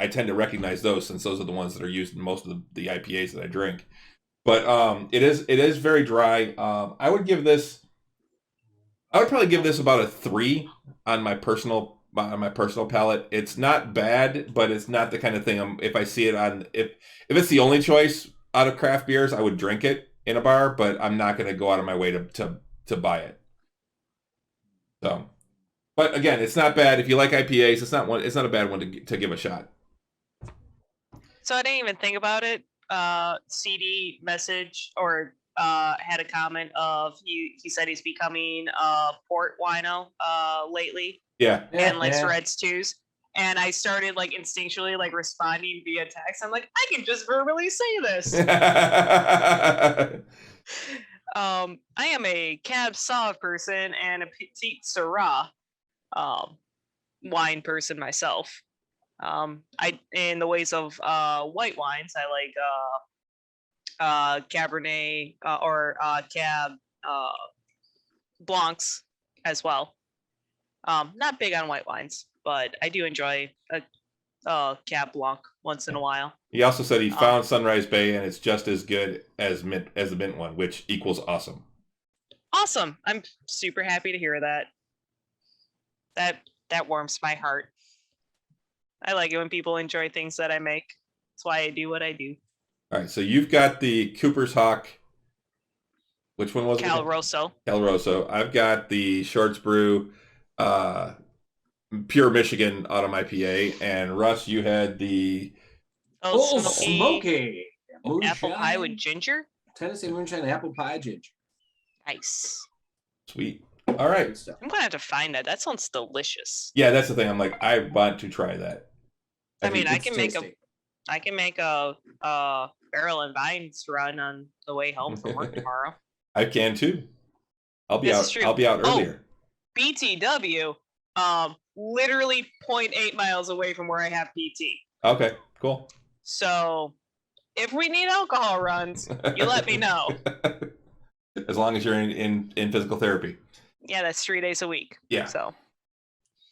tend to recognize those since those are the ones that are used in most of the IPAs that I drink. But it is very dry. I would probably give this about a 3 on my personal palate. It's not bad, but it's not the kind of thing if I see it on if it's the only choice out of craft beers, I would drink it in a bar, but I'm not going to go out of my way to buy it. So, but again, it's not bad. If you like IPAs, it's not a bad one to give a shot. So I didn't even think about it. CD message or had a comment of he said he's becoming a port wino lately. Yeah. And likes red stews. And I started like instinctually like responding via text. I'm like, I can just verbally say this. I am a Cab Sauv person and a Petite Syrah wine person myself. In the ways of white wines, I like Cabernet or Cab Blancs as well. Not big on white wines, but I do enjoy a Cab Blanc once in a while. He also said he found Sunrise Bay and it's just as good as the mint one, which equals awesome. Awesome! I'm super happy to hear that. That warms my heart. I like it when people enjoy things that I make. That's why I do what I do. All right, so you've got the Cooper's Hawk. Which one was it? Cal Rosso. I've got the Shorts Brew Pure Michigan Autumn IPA, and Russ, you had the smoky apple pie with ginger. Tennessee moonshine apple pie ginger. Nice. Sweet. All right. I'm gonna have to find that. That sounds delicious. Yeah, that's the thing. I'm like, I want to try that. I can make a barrel and vines run on the way home from work tomorrow. I can too. I'll be out earlier. BTW, literally 0.8 miles away from where I have PT. Okay, cool. So if we need alcohol runs, you let me know. As long as you're in physical therapy. Yeah, that's 3 days a week. Yeah. So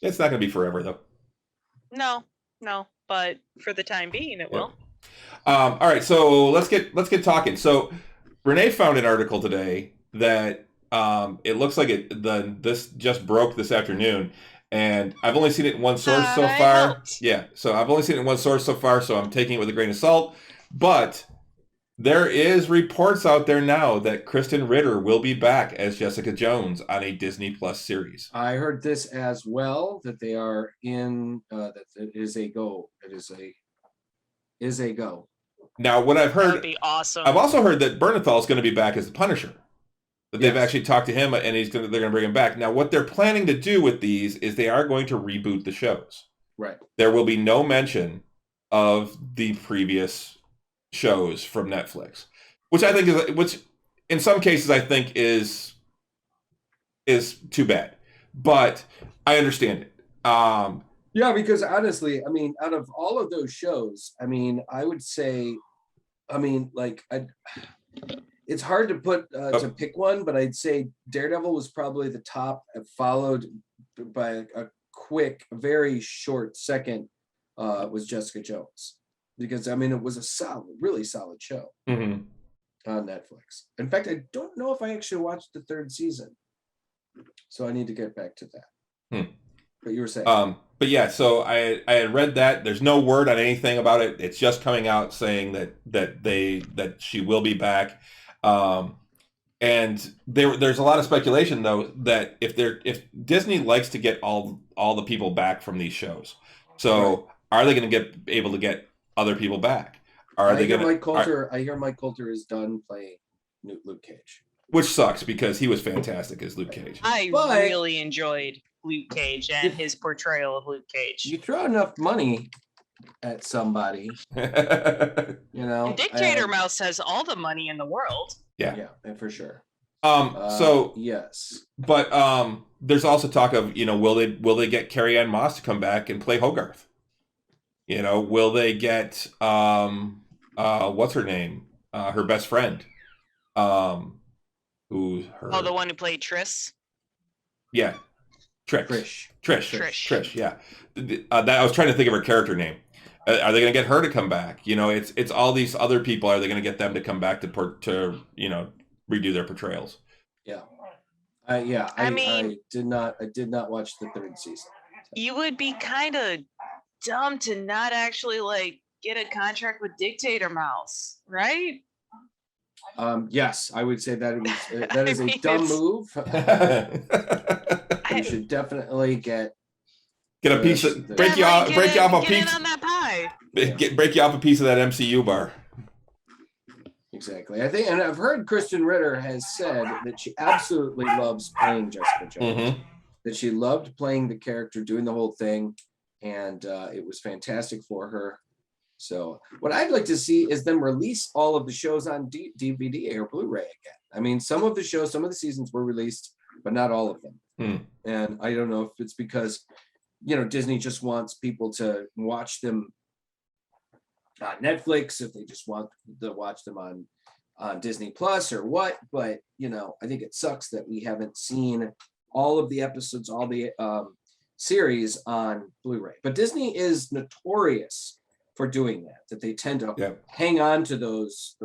it's not gonna be forever though. No, but for the time being it will. All right, so let's get talking. So Renee found an article today that it looks like this just broke this afternoon, and I've only seen it in one source so far. Yeah, so I've only seen it in one source so far, so I'm taking it with a grain of salt. But There is reports out there now that Krysten Ritter will be back as Jessica Jones on a Disney Plus series. I heard this as well, that they are in that it is a go. It is a go. Now, what I've That would heard, be awesome. I've also heard that Bernthal is going to be back as the Punisher. That they've Yes. actually talked to him, and they're going to bring him back. Now, what they're planning to do with these is they are going to reboot the shows. Right. There will be no mention of the previous shows from Netflix, which I think which in some cases I think is too bad, but I understand it. Yeah, because honestly, I mean, out of all of those shows, I mean, I would say, I mean, like, it's hard to put to pick one, but I'd say Daredevil was probably the top, followed by a quick, very short second was Jessica Jones, because I mean, it was a solid, really solid show Mm-hmm. on Netflix. In fact, I don't know if I actually watched the third season, so I need to get back to that. But you were saying, But yeah, so I had read that there's no word on anything about it. It's just coming out saying that she will be back. And there's a lot of speculation though that if Disney likes to get all the people back from these shows, so are they going to get able to get other people back? I hear Mike Coulter is done playing Luke Cage, which sucks because he was fantastic as Luke Cage. I really enjoyed Luke Cage and his portrayal of Luke Cage. You throw enough money at somebody, you know. And Dictator Mouse has all the money in the world. Yeah, for sure. So yes, but there's also talk of, will they get Carrie Ann Moss to come back and play Hogarth? Will they get what's her name? Her best friend. Who's her? Oh, the one who played Triss. Yeah, Trish. Yeah, that I was trying to think of her character name. Are they going to get her to come back? It's all these other people. Are they going to get them to come back to redo their portrayals? Yeah. I did not watch the third season. You would be kind of dumb to not actually get a contract with Dictator Mouse, right? Yes, I would say that is a dumb move. You should definitely get a piece of break you off a piece on that pie. Break you off a piece of that MCU bar. Exactly. I think, and I've heard Krysten Ritter has said that she absolutely loves playing Jessica Jones. Mm-hmm. That she loved playing the character, doing the whole thing, and it was fantastic for her. So what I'd like to see is them release all of the shows on DVD or Blu-ray again. I mean, some of the seasons were released, but not all of them. And I don't know if it's because, Disney just wants people to watch them on Netflix, if they just want to watch them on Disney Plus or what. But, I think it sucks that we haven't seen all of the episodes, all the series on Blu-ray. But Disney is notorious for doing that they tend to hang on to those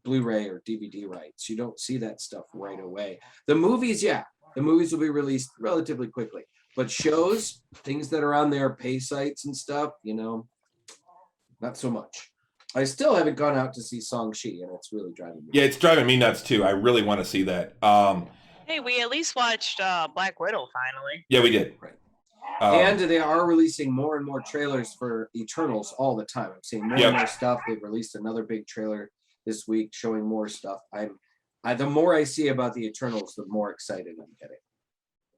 Blu-ray or DVD rights. You don't see that stuff right away. The movies will be released relatively quickly, but shows, things that are on their pay sites and stuff, not so much. I still haven't gone out to see Shang-Chi, and it's really driving me. Yeah, it's driving me nuts too. I really want to see that. Hey, we at least watched Black Widow finally. Yeah, we did. Right. And they are releasing more and more trailers for Eternals all the time. I'm seeing more and more stuff. They've released another big trailer this week showing more stuff. The more I see about the Eternals, the more excited I'm getting.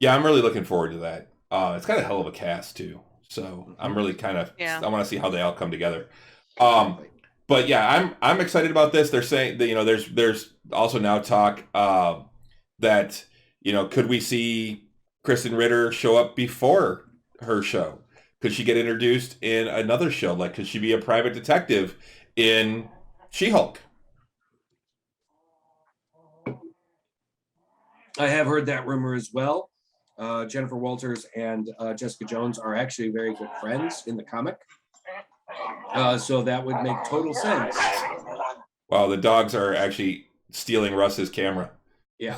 Yeah, I'm really looking forward to that. It's got a hell of a cast too. So I'm really kind of, I want to see how they all come together. But yeah, I'm excited about this. They're saying that, there's also now talk that, could we see Krysten Ritter show up before her show? Could she get introduced in another show? Could she be a private detective in She-Hulk? I have heard that rumor as well. Jennifer Walters and Jessica Jones are actually very good friends in the comic. So that would make total sense. Wow, the dogs are actually stealing Russ's camera. Yeah.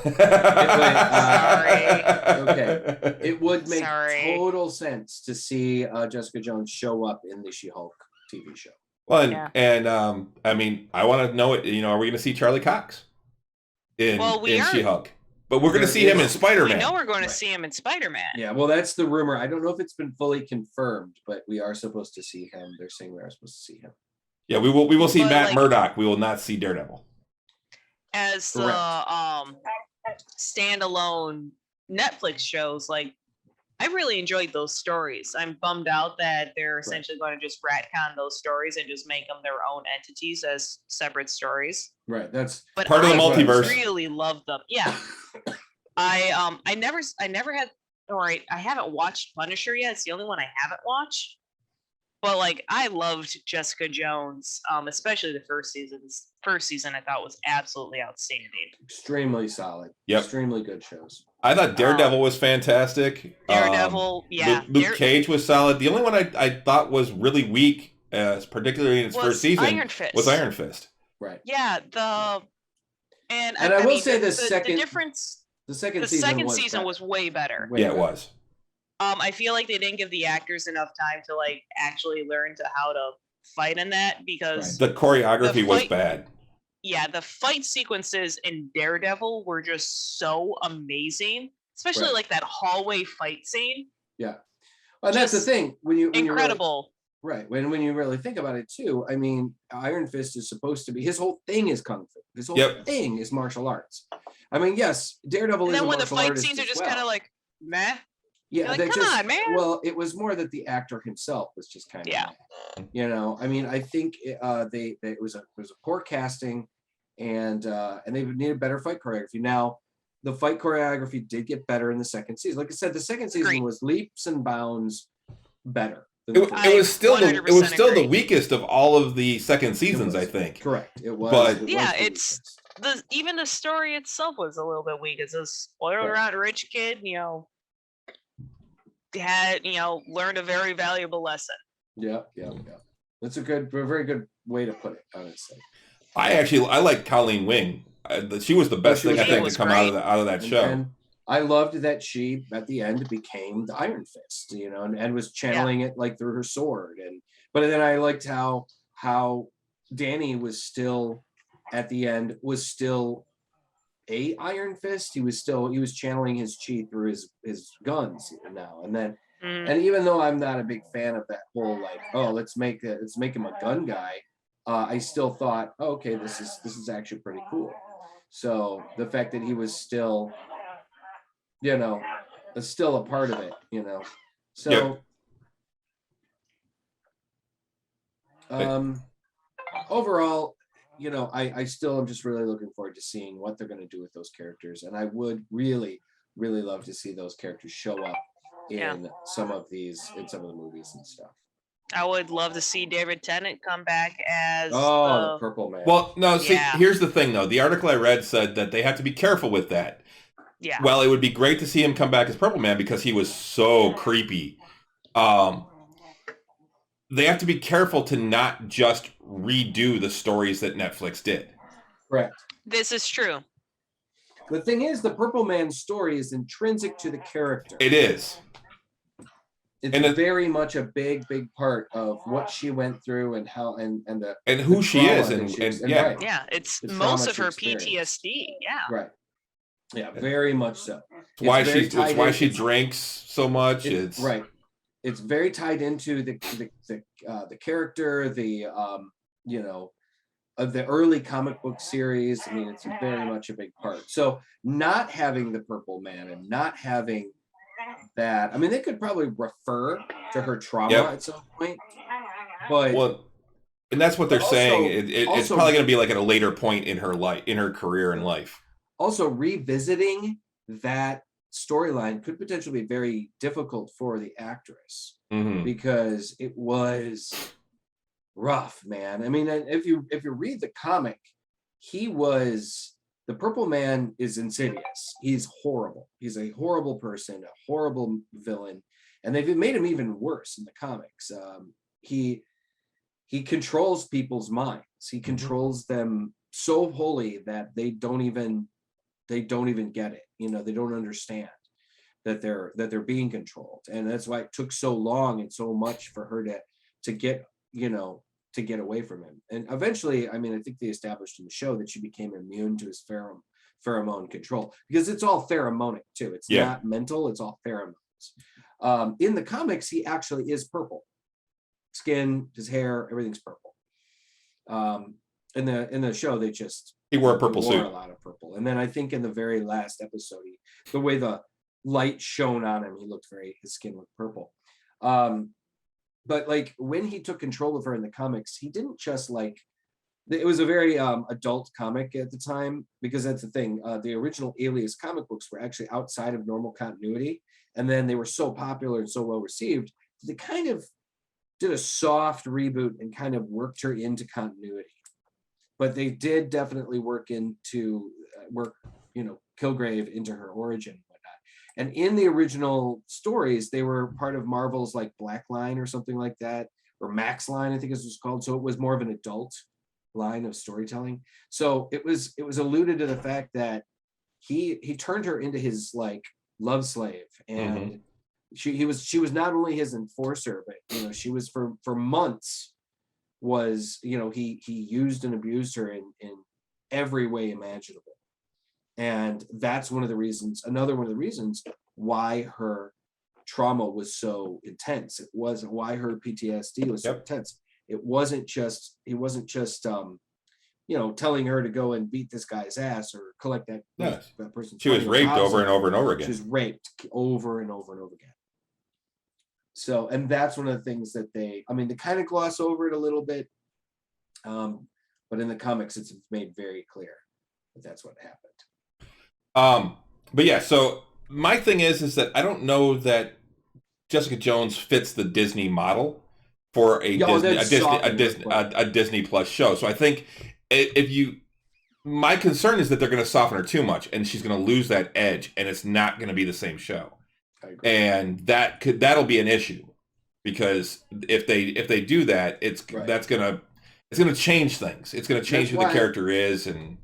Okay. It would make total sense to see Jessica Jones show up in the She-Hulk TV show. Well, I mean, I want to know it. You know, are we going to see Charlie Cox in She-Hulk? But we're going to see him in Spider-Man. We know we're going to see him in Spider-Man. Yeah, well, that's the rumor. I don't know if it's been fully confirmed, but we are supposed to see him. They're saying we are supposed to see him. Yeah, we will see Matt Murdock. We will not see Daredevil. As the standalone Netflix shows, like, I really enjoyed those stories. I'm bummed out that they're essentially going to just retcon those stories and just make them their own entities as separate stories. Right. That's part of the multiverse. I really loved them. Yeah. I never had, or I haven't watched Punisher yet. It's the only one I haven't watched. But like, I loved Jessica Jones, especially the first season. First season I thought was absolutely outstanding. Extremely solid. Yep. Extremely good shows. I thought Daredevil was fantastic. Daredevil, Luke Cage was solid. The only one I thought was really weak, particularly in its first season, was Iron Fist. Right. Yeah. And I will say the second season was way better. It was. I feel like they didn't give the actors enough time to like actually learn how to fight in that, because the choreography was bad. Yeah, the fight sequences in Daredevil were just so amazing, especially like that hallway fight scene. Yeah, well, that's the thing when incredible. When you really think about it too. I mean, Iron Fist is supposed to be, his whole thing is kung fu. His whole thing is martial arts. I mean, yes, Daredevil is a martial artist. And then when the fight scenes are just kind of like meh. Yeah, like, come on, man. Well, it was more that the actor himself was just kind of, you know. I mean, I think it was a poor casting, and they needed better fight choreography. Now, the fight choreography did get better in the second season. Like I said, the second season was leaps and bounds better. It was still the weakest of all of the second seasons, I think. Correct. It was. But even the story itself was a little bit weak. It's a spoiler around rich kid, you know. Had learned a very valuable lesson. Yeah. That's a very good way to put it, honestly. I like Colleen Wing. She was the best thing I think to come out of that show. And I loved that she at the end became the Iron Fist, you know, and was channeling it like through her sword. But then I liked how Danny was still at the end a Iron Fist. He was channeling his chi through his guns now and then. And even though I'm not a big fan of that whole like, oh, let's make him a gun guy, I still thought, oh, okay, this is actually pretty cool. So the fact that he was still, you know, still a part of it, you know. So overall, you know, I still am just really looking forward to seeing what they're going to do with those characters. And I would really, really love to see those characters show up in some of the movies and stuff. I would love to see David Tennant come back as the Purple Man. Well, no, see, here's the thing, though. The article I read said that they have to be careful with that. Yeah. Well, it would be great to see him come back as Purple Man because he was so creepy. They have to be careful to not just redo the stories that Netflix did. Correct. This is true. The thing is, the Purple Man story is intrinsic to the character. It is. It's very much a big part of what she went through and how and who she is it's most of her PTSD. Yeah. Right. Yeah, very much so. It's why she drinks so much. It's right. It's very tied into the character, of the early comic book series. I mean, it's very much a big part. So not having the Purple Man and not having that, I mean, they could probably refer to her trauma at some point. But and that's what they're saying. It's probably going to be like at a later point in her life, in her career and life. Also, revisiting that storyline could potentially be very difficult for the actress because it was rough, man. I mean, if you read the comic, the Purple Man is insidious. He's horrible. He's a horrible person, a horrible villain, and they've made him even worse in the comics. He controls people's minds. He controls them so wholly that they don't even get it. You know, they don't understand that they're being controlled, and that's why it took so long and so much for her to get, you know, to get away from him. And eventually, I mean, I think they established in the show that she became immune to his pheromone control, because it's all pheromonic too. It's not mental, it's all pheromones. In the comics, he actually is purple. Skin, his hair, everything's purple. In the show, he wore a purple suit. A lot of purple. And then I think in the very last episode, the way the light shone on him, his skin looked purple. But like when he took control of her in the comics, he didn't just like, it was a very adult comic at the time, because that's the thing. The original Alias comic books were actually outside of normal continuity. And then they were so popular and so well received, they kind of did a soft reboot and kind of worked her into continuity. But they did definitely work Kilgrave into her origin and whatnot. And in the original stories, they were part of Marvel's like Black Line or something like that, or Max Line, I think it was called. So it was more of an adult line of storytelling. So it was alluded to the fact that he turned her into his like love slave, and she was not only his enforcer, but she was for months was he used and abused her in every way imaginable. And that's another one of the reasons why her trauma was so intense. It wasn't why her PTSD was so intense. He wasn't just telling her to go and beat this guy's ass or collect that person. She was raped over and over and over again. She was raped over and over and over again. So, and that's one of the things that they kind of gloss over it a little bit. But in the comics, it's made very clear that that's what happened. But yeah, so my thing is that I don't know that Jessica Jones fits the Disney model for a Disney Plus show. So I think my concern is that they're going to soften her too much, and she's going to lose that edge, and it's not going to be the same show. And that'll be an issue, because if they do that, it's going to change things. It's going to change who the character is, and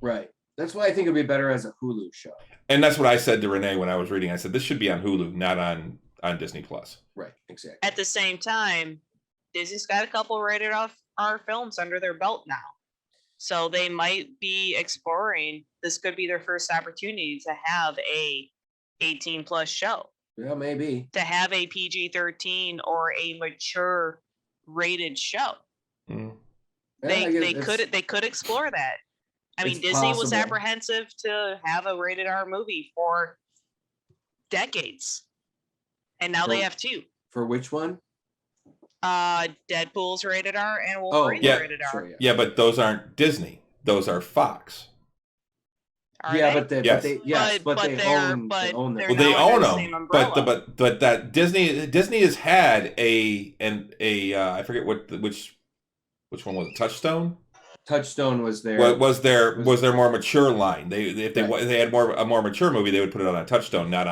that's why I think it'd be better as a Hulu show. And that's what I said to Renee when I was reading. I said this should be on Hulu, not on Disney Plus. Right, exactly. At the same time, Disney's got a couple rated R films under their belt now, so they might be exploring. This could be their first opportunity to have a 18 plus show. Yeah, maybe. To have a PG-13 or a mature rated show. Mm. They could explore that. I mean, Disney was apprehensive to have a rated R movie for decades. And now they have two. For which one? Deadpool's rated R and Wolverine's rated R. Sure, yeah, but those aren't Disney. Those are Fox. But they own them. Well, they own them, but that Disney has had a I forget which one was it? Touchstone. Touchstone was there. Was their more mature line? If they had a more mature movie, they would put it on Touchstone, not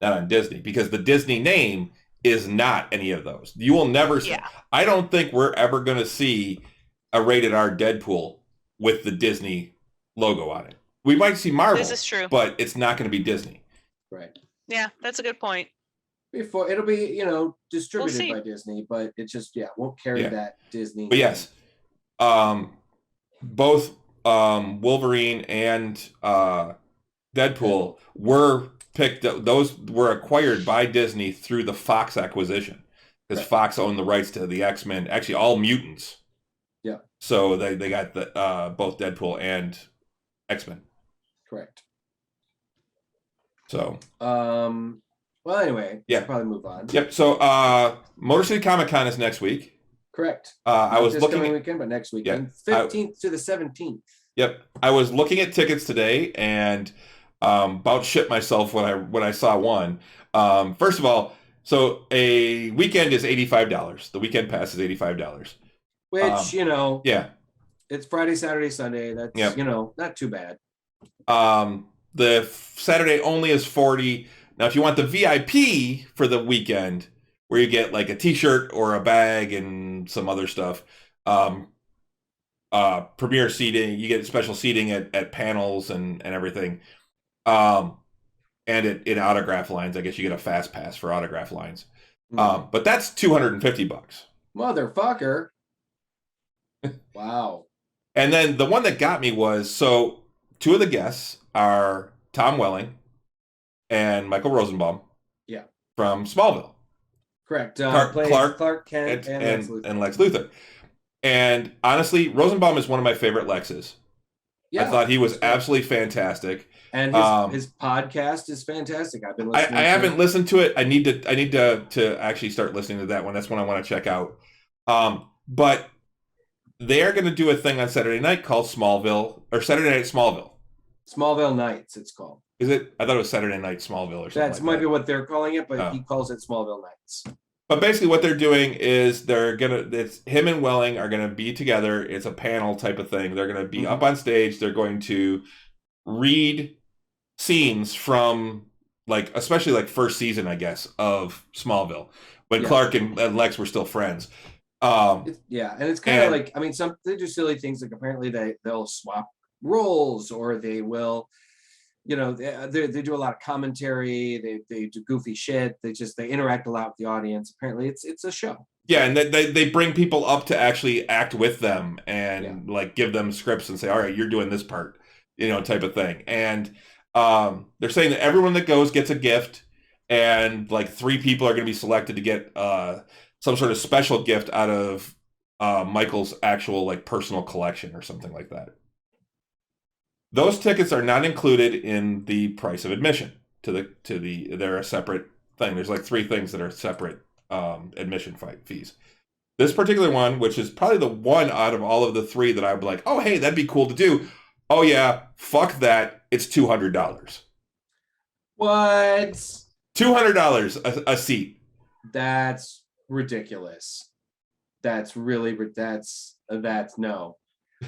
on Disney, because the Disney name is not any of those. You will never see. Yeah. I don't think we're ever going to see a rated R Deadpool with the Disney logo on it. We might see Marvel. This is true, but it's not going to be Disney. Right. Yeah, that's a good point. Before it'll be distributed by Disney, but it just won't carry that Disney. But yes, both Wolverine and Deadpool were picked up. Those were acquired by Disney through the Fox acquisition, because Fox owned the rights to the X-Men, actually all mutants. Yeah. So they got the both Deadpool and X-Men. Correct. So. Well, anyway. We'll probably move on. Yep. So, Motor City Comic Con is next week. Correct. I was looking coming weekend, but next weekend, 15th to the 17th. Yep. I was looking at tickets today and about shit myself when I saw one. First of all, so a weekend is $85. The weekend pass is $85. Which yeah, it's Friday, Saturday, Sunday. That's not too bad. The Saturday only is $40. Now, if you want the VIP for the weekend, where you get like a T-shirt or a bag and some other stuff, premier seating, you get special seating at panels and everything, and in autograph lines. I guess you get a fast pass for autograph lines, but that's $250. Motherfucker. Wow. And then the one that got me was, so two of the guests are Tom Welling and Michael Rosenbaum. Yeah. From Smallville. Correct. Clark Clark Kent and Lex Luthor. And honestly, Rosenbaum is one of my favorite Lexes. Yeah, I thought he was absolutely fantastic. And his podcast is fantastic. I've been listening. I haven't listened to it. I need to actually start listening to that one. That's one I want to check out. But they are going to do a thing on Saturday night called Smallville, or Saturday Night Smallville. Smallville Nights, it's called. Is it? I thought it was Saturday Night Smallville or something. That might be what they're calling it, but he calls it Smallville Nights. But basically what they're doing is it's him and Welling are going to be together. It's a panel type of thing. They're going to be up on stage. They're going to read scenes from, like, especially like first season, I guess, of Smallville, when Clark and Lex were still friends. And it's kind of like, I mean, they do silly things, like apparently they'll swap roles, or they will, you know, they do a lot of commentary. They do goofy shit. They interact a lot with the audience. Apparently, it's a show. Yeah, and they bring people up to actually act with them and like give them scripts and say, all right, you're doing this part, you know, type of thing. And they're saying that everyone that goes gets a gift, and like 3 people are going to be selected to get some sort of special gift out of Michael's actual like personal collection or something like that. Those tickets are not included in the price of admission they're a separate thing. There's like 3 things that are separate admission fees. This particular one, which is probably the one out of all of the 3 that I'd be like, oh, hey, that'd be cool to do. Oh yeah, fuck that. It's $200. What? $200 a seat. That's ridiculous. That's really, that's no.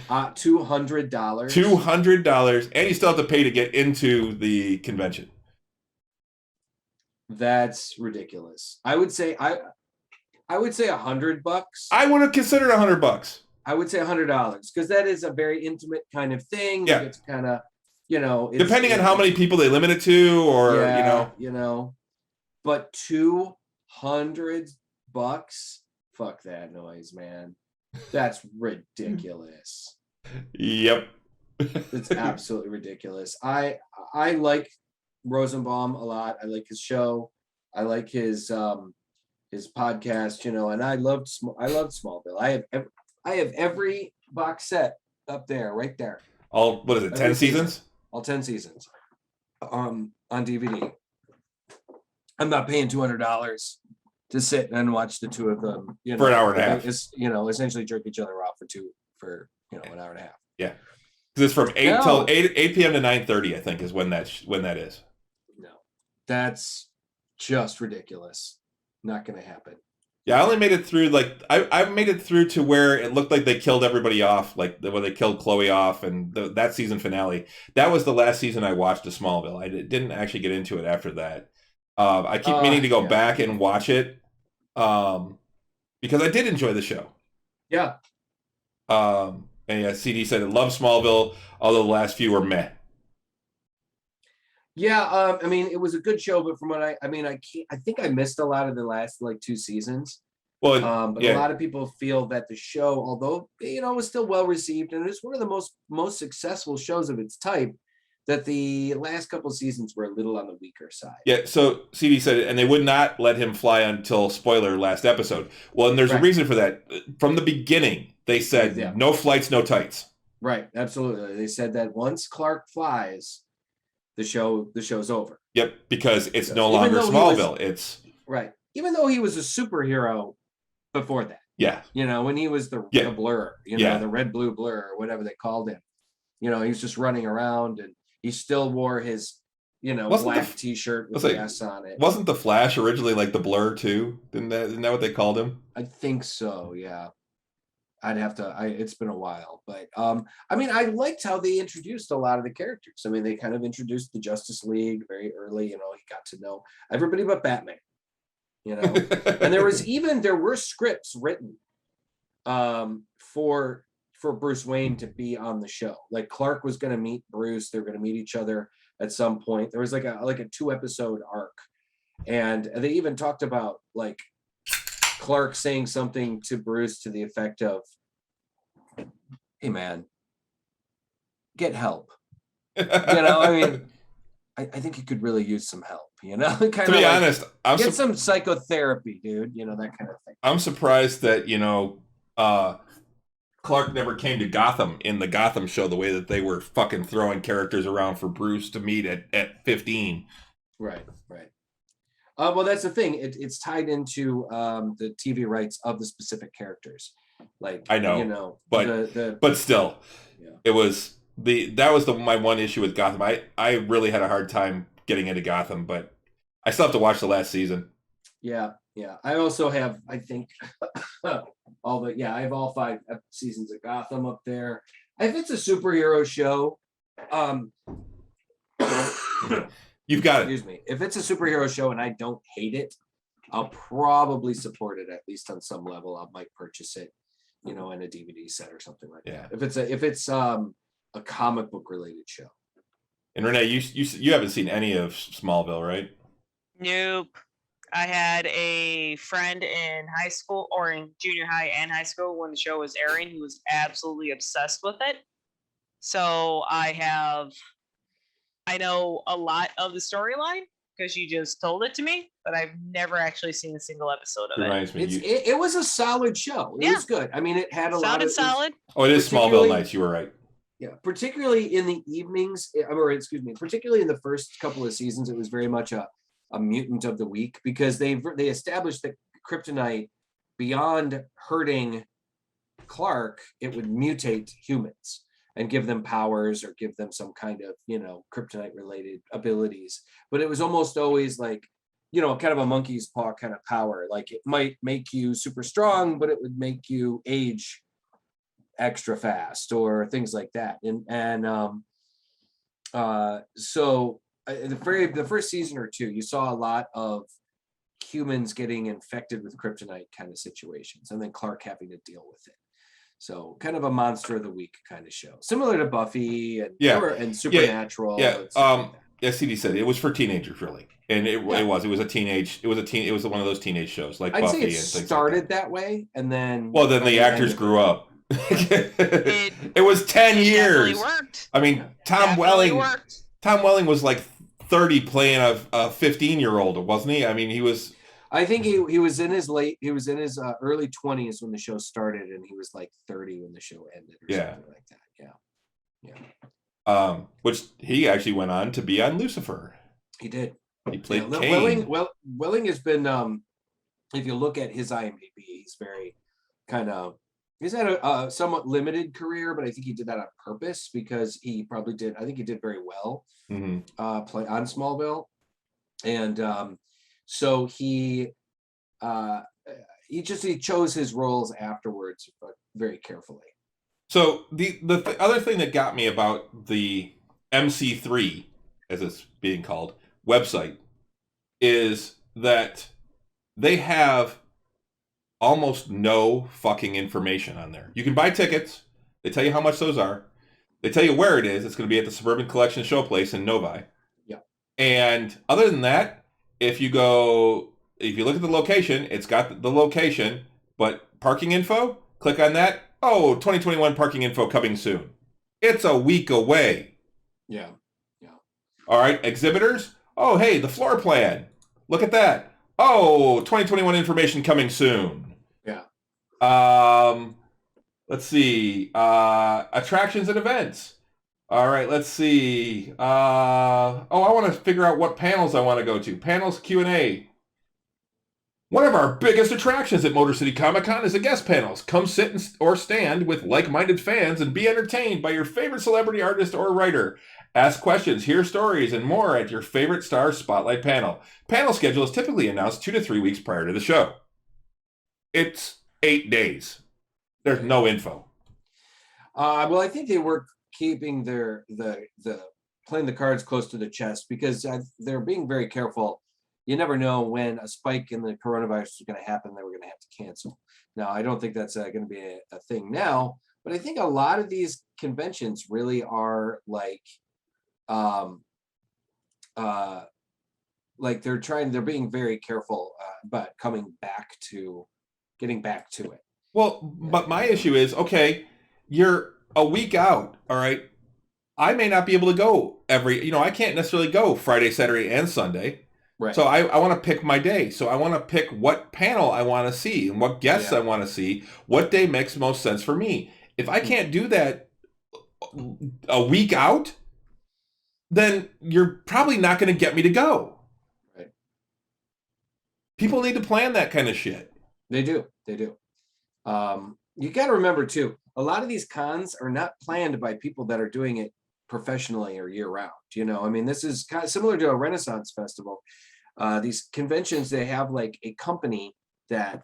$200. $200, and you still have to pay to get into the convention. That's ridiculous. I would say $100. I would have considered $100. I would say $100, because that is a very intimate kind of thing. Yeah, it's kind of, you know, depending on how many people they limit it to, or you know. But $200, fuck that noise, man. That's ridiculous. Yep. It's absolutely ridiculous. I like Rosenbaum a lot. I like his show. I like his podcast, you know, and I loved Smallville. I have every box set up there, right there. All, what is it, 10 seasons? All 10 seasons. On DVD. I'm not paying $200 to sit and watch the 2 of them, you know, for an hour and a half. It's, you know, essentially jerk each other off for an hour and a half. Yeah, because it's from 8 p.m. to 9:30, I think, is when that is. No, that's just ridiculous. Not going to happen. Yeah, I only made it through, like, I made it through to where it looked like they killed everybody off, like when they killed Chloe off, and that season finale. That was the last season I watched of Smallville. I didn't actually get into it after that. I keep meaning to go back and watch it, because I did enjoy the show. Yeah. And yeah, CD said it loved Smallville, although the last few were meh. Yeah, I mean, it was a good show, but from what I think I missed a lot of the last like 2 seasons. Well, but a lot of people feel that the show, although, you know, was still well received, and it's one of the most successful shows of its type, that the last couple of seasons were a little on the weaker side. Yeah, so CD said it, and they would not let him fly until, spoiler, last episode. Well, and there's a reason for that. From the beginning, they said no flights, no tights. Right, absolutely. They said that once Clark flies, the show's over. Yep, because it's no longer Smallville. It's right. Even though he was a superhero before that. Yeah. You know, when he was the Blur, you know, the red, blue Blur, or whatever they called him. You know, he was just running around, and he still wore his, you know, black T-shirt with the S on it. Wasn't the Flash originally like the Blur too? Isn't that what they called him? I think so. Yeah. I'd have to. It's been a while, but I mean, I liked how they introduced a lot of the characters. I mean, they kind of introduced the Justice League very early. You know, he got to know everybody but Batman. You know, and there were scripts written for Bruce Wayne to be on the show. Like Clark was going to meet Bruce. They're going to meet each other at some point. There was like a 2-episode arc, and they even talked about like Clark saying something to Bruce to the effect of, hey man, get help. I mean, I think you could really use some help, kind to be honest, get some psychotherapy, dude, that kind of thing. I'm surprised that, Clark never came to Gotham in the Gotham show the way that they were fucking throwing characters around for Bruce to meet at 15. Right. Well, that's the thing. It's tied into the TV rights of the specific characters. Like, I know, but but still, it was my one issue with Gotham. I really had a hard time getting into Gotham, but I still have to watch the last season. Yeah. I also have, I think, I have all 5 seasons of Gotham up there. If it's a superhero show, you've got it. Excuse me. If it's a superhero show and I don't hate it, I'll probably support it at least on some level. I might purchase it, in a DVD set or something like that. If it's a comic book related show. And Renee, you haven't seen any of Smallville, right? Nope. I had a friend in high school or in junior high and high school when the show was airing who was absolutely obsessed with it. So I know a lot of the storyline because you just told it to me, but I've never actually seen a single episode of it. It was a solid show. It was good. I mean, it had a lot of solid. Oh, it is Smallville nights. You were right. Yeah, particularly in the evenings, particularly in the first couple of seasons, it was very much a mutant of the week because they established that kryptonite, beyond hurting Clark, it would mutate humans and give them powers or give them some kind of, kryptonite related abilities. But it was almost always like, kind of a monkey's paw kind of power. Like it might make you super strong, but it would make you age extra fast or things like that. So the first season or two, you saw a lot of humans getting infected with kryptonite kind of situations, and then Clark having to deal with it. So kind of a monster of the week kind of show, similar to Buffy and Supernatural. CD said it was for teenagers, really, and it was one of those teenage shows like I'd Buffy. Say it started that way, and then the actors grew up. It was 10 years. Worked. I mean, Tom Welling was like 30 playing a 15-year-old, wasn't he? I mean, he was. I think he was in his early 20s when the show started, and he was like 30 when the show ended, or something like that. Yeah. Which he actually went on to be on Lucifer. He did. He played Cain. Welling has been, if you look at his IMDb, he's very kind of. He's had a somewhat limited career, but I think he did that on purpose because he probably did. I think he did very well play on Smallville, and so he chose his roles afterwards, but very carefully. So the other thing that got me about the MC3, as it's being called, website, is that they have almost no fucking information on there. You can buy tickets. They tell you how much those are. They tell you where it is. It's going to be at the Suburban Collection Showplace in Novi. Yeah. And other than that, if you look at the location, it's got the location, but parking info, click on that. Oh, 2021 parking info coming soon. It's a week away. Yeah. All right, exhibitors. Oh, hey, the floor plan. Look at that. Oh, 2021 information coming soon. Yeah. Let's see. Attractions and events. All right, let's see. I want to figure out what panels I want to go to. Panels Q&A. One of our biggest attractions at Motor City Comic Con is the guest panels. Come sit or stand with like-minded fans and be entertained by your favorite celebrity, artist, or writer. Ask questions, hear stories, and more at your favorite star spotlight panel. Panel schedule is typically announced 2 to 3 weeks prior to the show. It's 8 days. There's no info. Well, I think they were keeping the playing the cards close to the chest because they're being very careful. You never know when a spike in the coronavirus is going to happen. They were going to have to cancel. Now, I don't think that's going to be a thing now, but I think a lot of these conventions really are like they're being very careful about getting back to it. Well, but my issue is, okay, you're a week out, all right? I may not be able to go I can't necessarily go Friday, Saturday, and Sunday. Right. So I want to pick my day. So I want to pick what panel I want to see and what guests I want to see. What day makes most sense for me. If I can't do that a week out, then you're probably not going to get me to go. Right. People need to plan that kind of shit. They do. You got to remember too, a lot of these cons are not planned by people that are doing it professionally or year round. You know, I mean, this is kind of similar to a Renaissance festival. These conventions, they have like a company that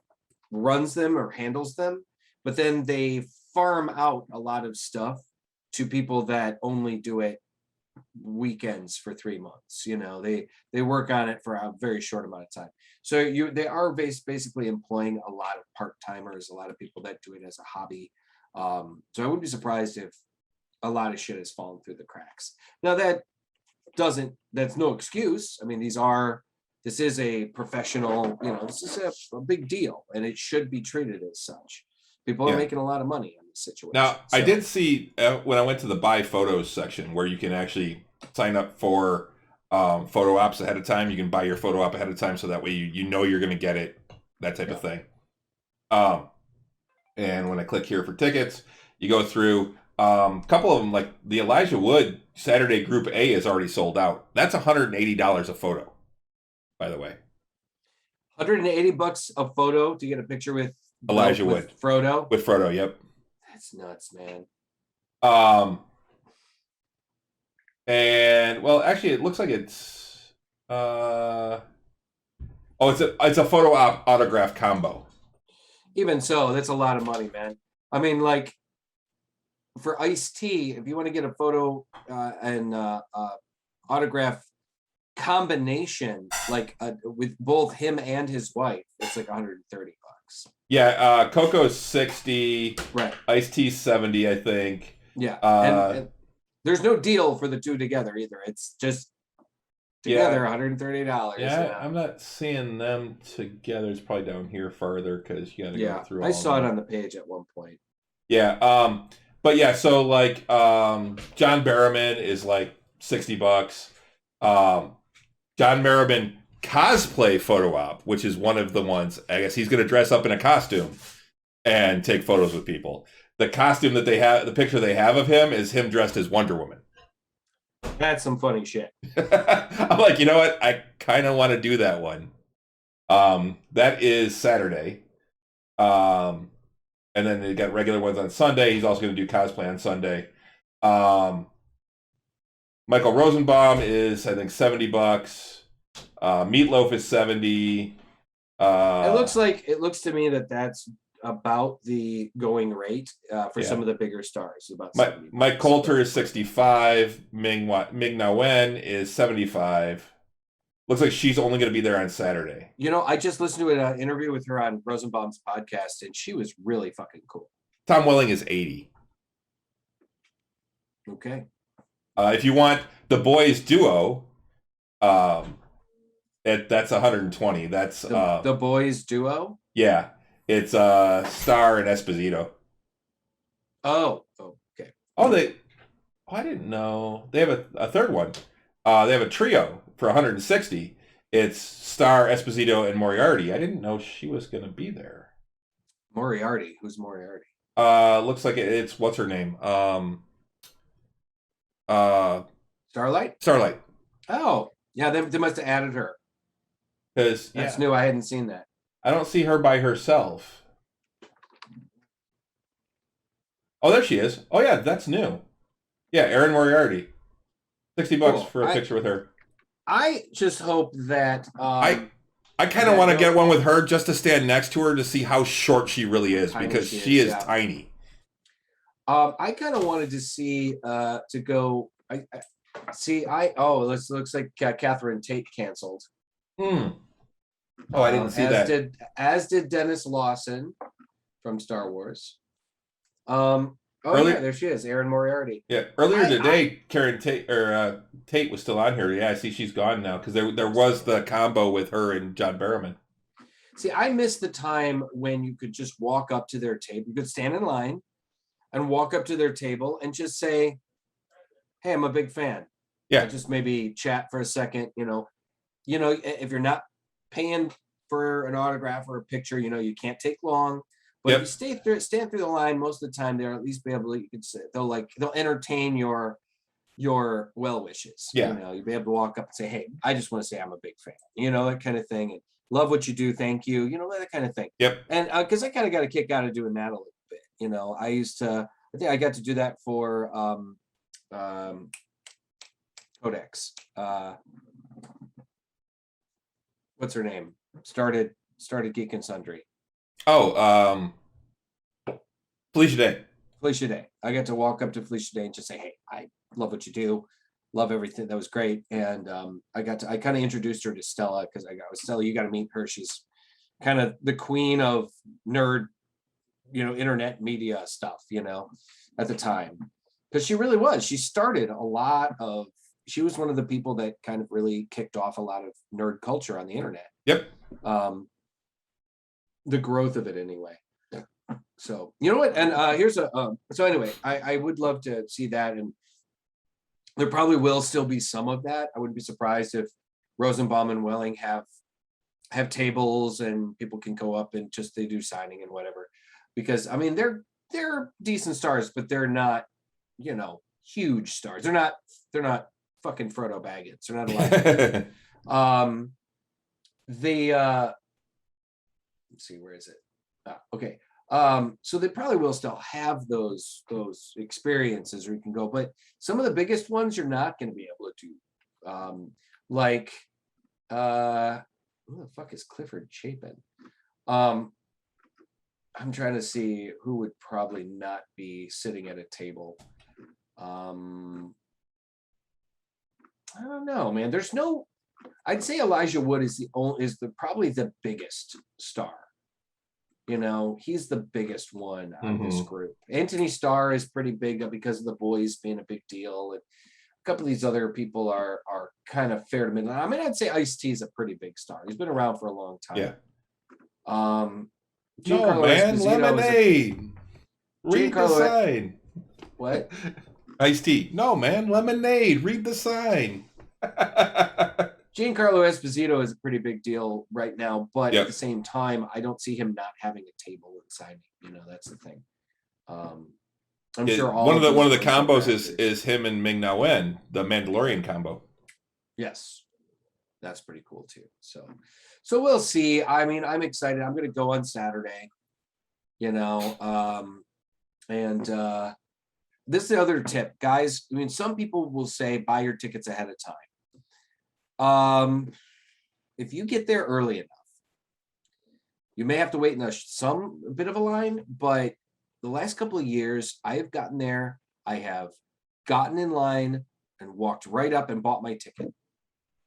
runs them or handles them, but then they farm out a lot of stuff to people that only do it weekends for 3 months. You know, they work on it for a very short amount of time. So they are basically employing a lot of part-timers, a lot of people that do it as a hobby. So I wouldn't be surprised if a lot of shit has fallen through the cracks. Now that's no excuse. I mean, this is a professional, this is a big deal, and it should be treated as such. People are making a lot of money on this situation. Now, I did see when I went to the buy photos section where you can actually sign up for photo ops ahead of time. You can buy your photo op ahead of time, so that way you know you're going to get it, that type of thing. And when I click here for tickets, you go through a couple of them, like the Elijah Wood Saturday Group A is already sold out. That's $180 a photo, by the way. $180 a photo to get a picture with Elijah Wood. Frodo? With Frodo, yep. That's nuts, man. And well, actually, it looks like it's it's a photo autograph combo. Even so, that's a lot of money, man. I mean, like for Ice-T, if you want to get a photo and autograph combination, like with both him and his wife, it's like $130. Yeah, Coco's 60, right? Ice-T's 70, I think. Yeah, and there's no deal for the two together either. It's just together, $130. Yeah, I'm not seeing them together. It's probably down here farther because you got to go through. I saw it on the page at one point. Yeah, but yeah, so like John Barrowman is like $60. John Barrowman cosplay photo op, which is one of the ones. I guess he's going to dress up in a costume and take photos with people. The costume that they have, the picture they have of him is him dressed as Wonder Woman. That's some funny shit. I'm like, you know what? I kind of want to do that one. That is Saturday. And then they got regular ones on Sunday. He's also going to do cosplay on Sunday. Michael Rosenbaum is, I think, $70. Meatloaf is 70. It looks to me that that's about the going rate for some of the bigger stars. About Mike Coulter is 65. Ming Na Wen is 75. Looks like she's only going to be there on Saturday. You know, I just listened to an interview with her on Rosenbaum's podcast, and she was really fucking cool. Tom Welling is 80. Okay. If you want the boys duo, that's 120. That's the boys duo. Yeah, it's Star and Esposito. Oh, okay. I didn't know they have a third one. They have a trio for 160. It's Star, Esposito, and Moriarty. I didn't know she was going to be there. Moriarty? Who's Moriarty? Looks like it's what's her name? Starlight. Oh, yeah. They must have added her. Because that's new. I hadn't seen that. I don't see her by herself. Oh, there she is. Oh yeah, that's new. Yeah, Erin Moriarty. $60 for a picture with her. I just hope that I kind of want to get one with her just to stand next to her to see how short she really is, because she is tiny. I kind of wanted to see to go. Looks like Catherine Tate canceled. Oh, I didn't see that. As did Dennis Lawson from Star Wars. There she is, Erin Moriarty. Yeah, earlier today, Karen Tate Tate was still on here. Yeah, I see she's gone now because there was the combo with her and John Barrowman. See, I miss the time when you could just walk up to their table. You could stand in line. and walk up to their table and just say, hey, I'm a big fan. Yeah. And just maybe chat for a second, if you're not paying for an autograph or a picture, you can't take long. But if you stand through the line, most of the time they'll at least be able to, you can say, they'll entertain your well wishes. Yeah. You'll be able to walk up and say, hey, I just want to say I'm a big fan, that kind of thing. And love what you do. Thank you. That kind of thing. Yep. And because I kind of got a kick out of doing that a little bit. I think I got to do that for Codex. What's her name? Started Geek and Sundry. Oh, Felicia Day. Felicia Day. I got to walk up to Felicia Day and just say, hey, I love what you do. Love everything. That was great. And I kind of introduced her to Stella because Stella, you got to meet her. She's kind of the queen of nerd, internet media stuff, at the time. Because she really was. She started she was one of the people that kind of really kicked off a lot of nerd culture on the internet. Yep. The growth of it anyway. So, you know what? And here's so anyway, I would love to see that. And there probably will still be some of that. I wouldn't be surprised if Rosenbaum and Welling have tables and people can go up and just they do signing and whatever. Because I mean they're decent stars, but they're not, huge stars. They're not fucking Frodo Baggins. They're not allowed. Let's see, where is it? Okay. So they probably will still have those experiences where you can go, but some of the biggest ones you're not going to be able to do. Who the fuck is Clifford Chapin? I'm trying to see who would probably not be sitting at a table. I don't know, man. I'd say Elijah Wood is probably the biggest star. He's the biggest one on this group. Anthony Starr is pretty big because of The Boys being a big deal, and a couple of these other people are kind of fair to middle. I mean, I'd say Ice-T is a pretty big star. He's been around for a long time. Yeah. No, man, Lemonade. Read the sign. What? Ice-T. No, man, Lemonade. Read the sign. Giancarlo Esposito is a pretty big deal right now, but at the same time, I don't see him not having a table and signing. That's the thing. I'm sure one of the combos is him and Ming-Na Wen, the Mandalorian combo. Yes, that's pretty cool too. So we'll see. I mean, I'm excited. I'm going to go on Saturday. And this is the other tip, guys. I mean, some people will say buy your tickets ahead of time. If you get there early enough, you may have to wait in a bit of a line, but the last couple of years I have gotten there. I have gotten in line and walked right up and bought my ticket.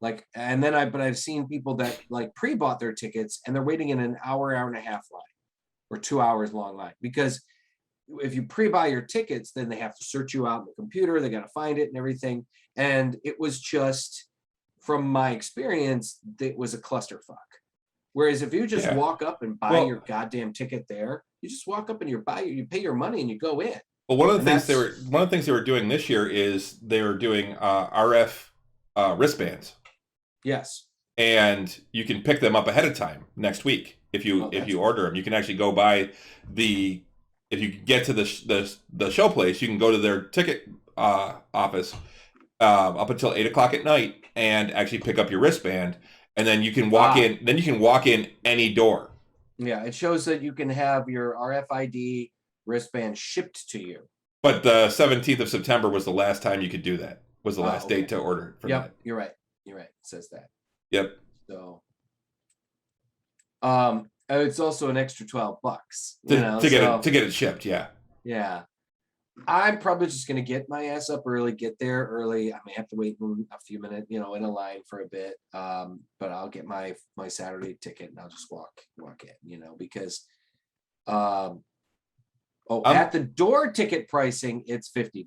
But I've seen people that pre-bought their tickets and they're waiting in an hour and a half line or 2 hours long line, because if you pre-buy your tickets, then they have to search you out in the computer. They got to find it and everything. And it was just, from my experience, it was a clusterfuck. Whereas if you just walk up and buy your goddamn ticket there, you just walk up and you pay your money and you go in. Well, one of the things they were doing this year is they were doing RF wristbands. Yes. And you can pick them up ahead of time next week if you order them. You can actually go buy if you get to the show place, you can go to their ticket office up until 8:00 at night and actually pick up your wristband, and then you can walk in. Then you can walk in any door. Yeah, it shows that you can have your RFID wristband shipped to you. But the 17th of September was the last time you could do that. Was the last date to order for that. You're right. It says that. Yep. So, it's also an extra $12 to get it shipped. Yeah. Yeah. I'm probably just going to get my ass up early, get there early. I may have to wait a few minutes, in a line for a bit. But I'll get my Saturday ticket and I'll just walk in, because, at the door ticket pricing, it's $50.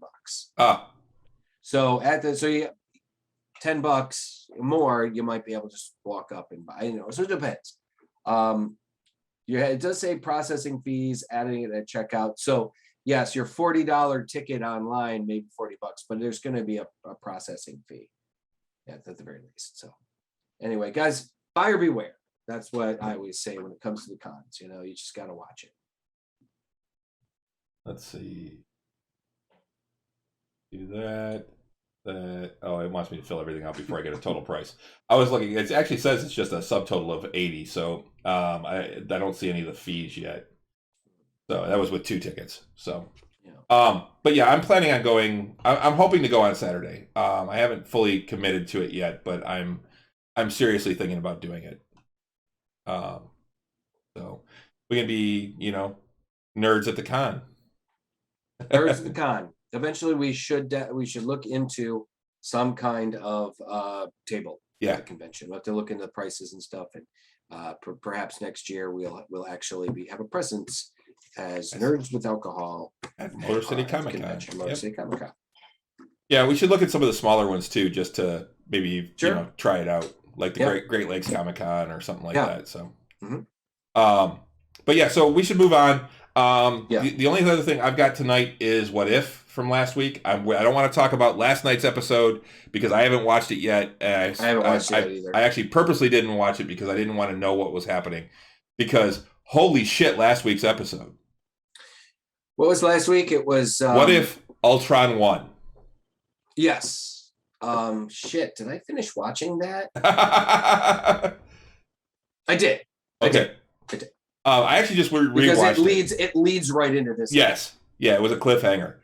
So you $10 more, you might be able to just walk up and buy, so it depends. It does say processing fees, adding it at checkout. So, yes, your $40 ticket online, maybe $40, but there's going to be a processing fee at the very least. So anyway, guys, buyer beware. That's what I always say when it comes to the cons. You know, you just got to watch it. Let's see. Do that. Oh, it wants me to fill everything out before I get a total price. I was looking. It actually says it's just a subtotal of 80. So I don't see any of the fees yet. So that was with 2 tickets. So, Yeah. but yeah, I'm planning on going. I'm hoping to go on Saturday. I haven't fully committed to it yet, but I'm seriously thinking about doing it. So we can be, nerds at the con. Nerds at the con. Eventually, we should look into some kind of table at the convention. We'll have to look into the prices and stuff, and perhaps next year we'll actually have a presence as Nerds with Alcohol at Motor City Comic Con. Motor City Comic Con. Yeah, we should look at some of the smaller ones too, just to maybe try it out, like the Great Lakes Comic Con or something like that. So, but yeah, so we should move on. The only other thing I've got tonight is What If from last week. I don't want to talk about last night's episode because I haven't watched it yet. I haven't watched it either. I actually purposely didn't watch it because I didn't want to know what was happening. Because holy shit, last week's episode. What was last week? It was What If Ultron won? Yes. Shit. Did I finish watching that? I did. Okay. I did. I actually just rewatched because it leads right into this. Yes. Yeah, it was a cliffhanger.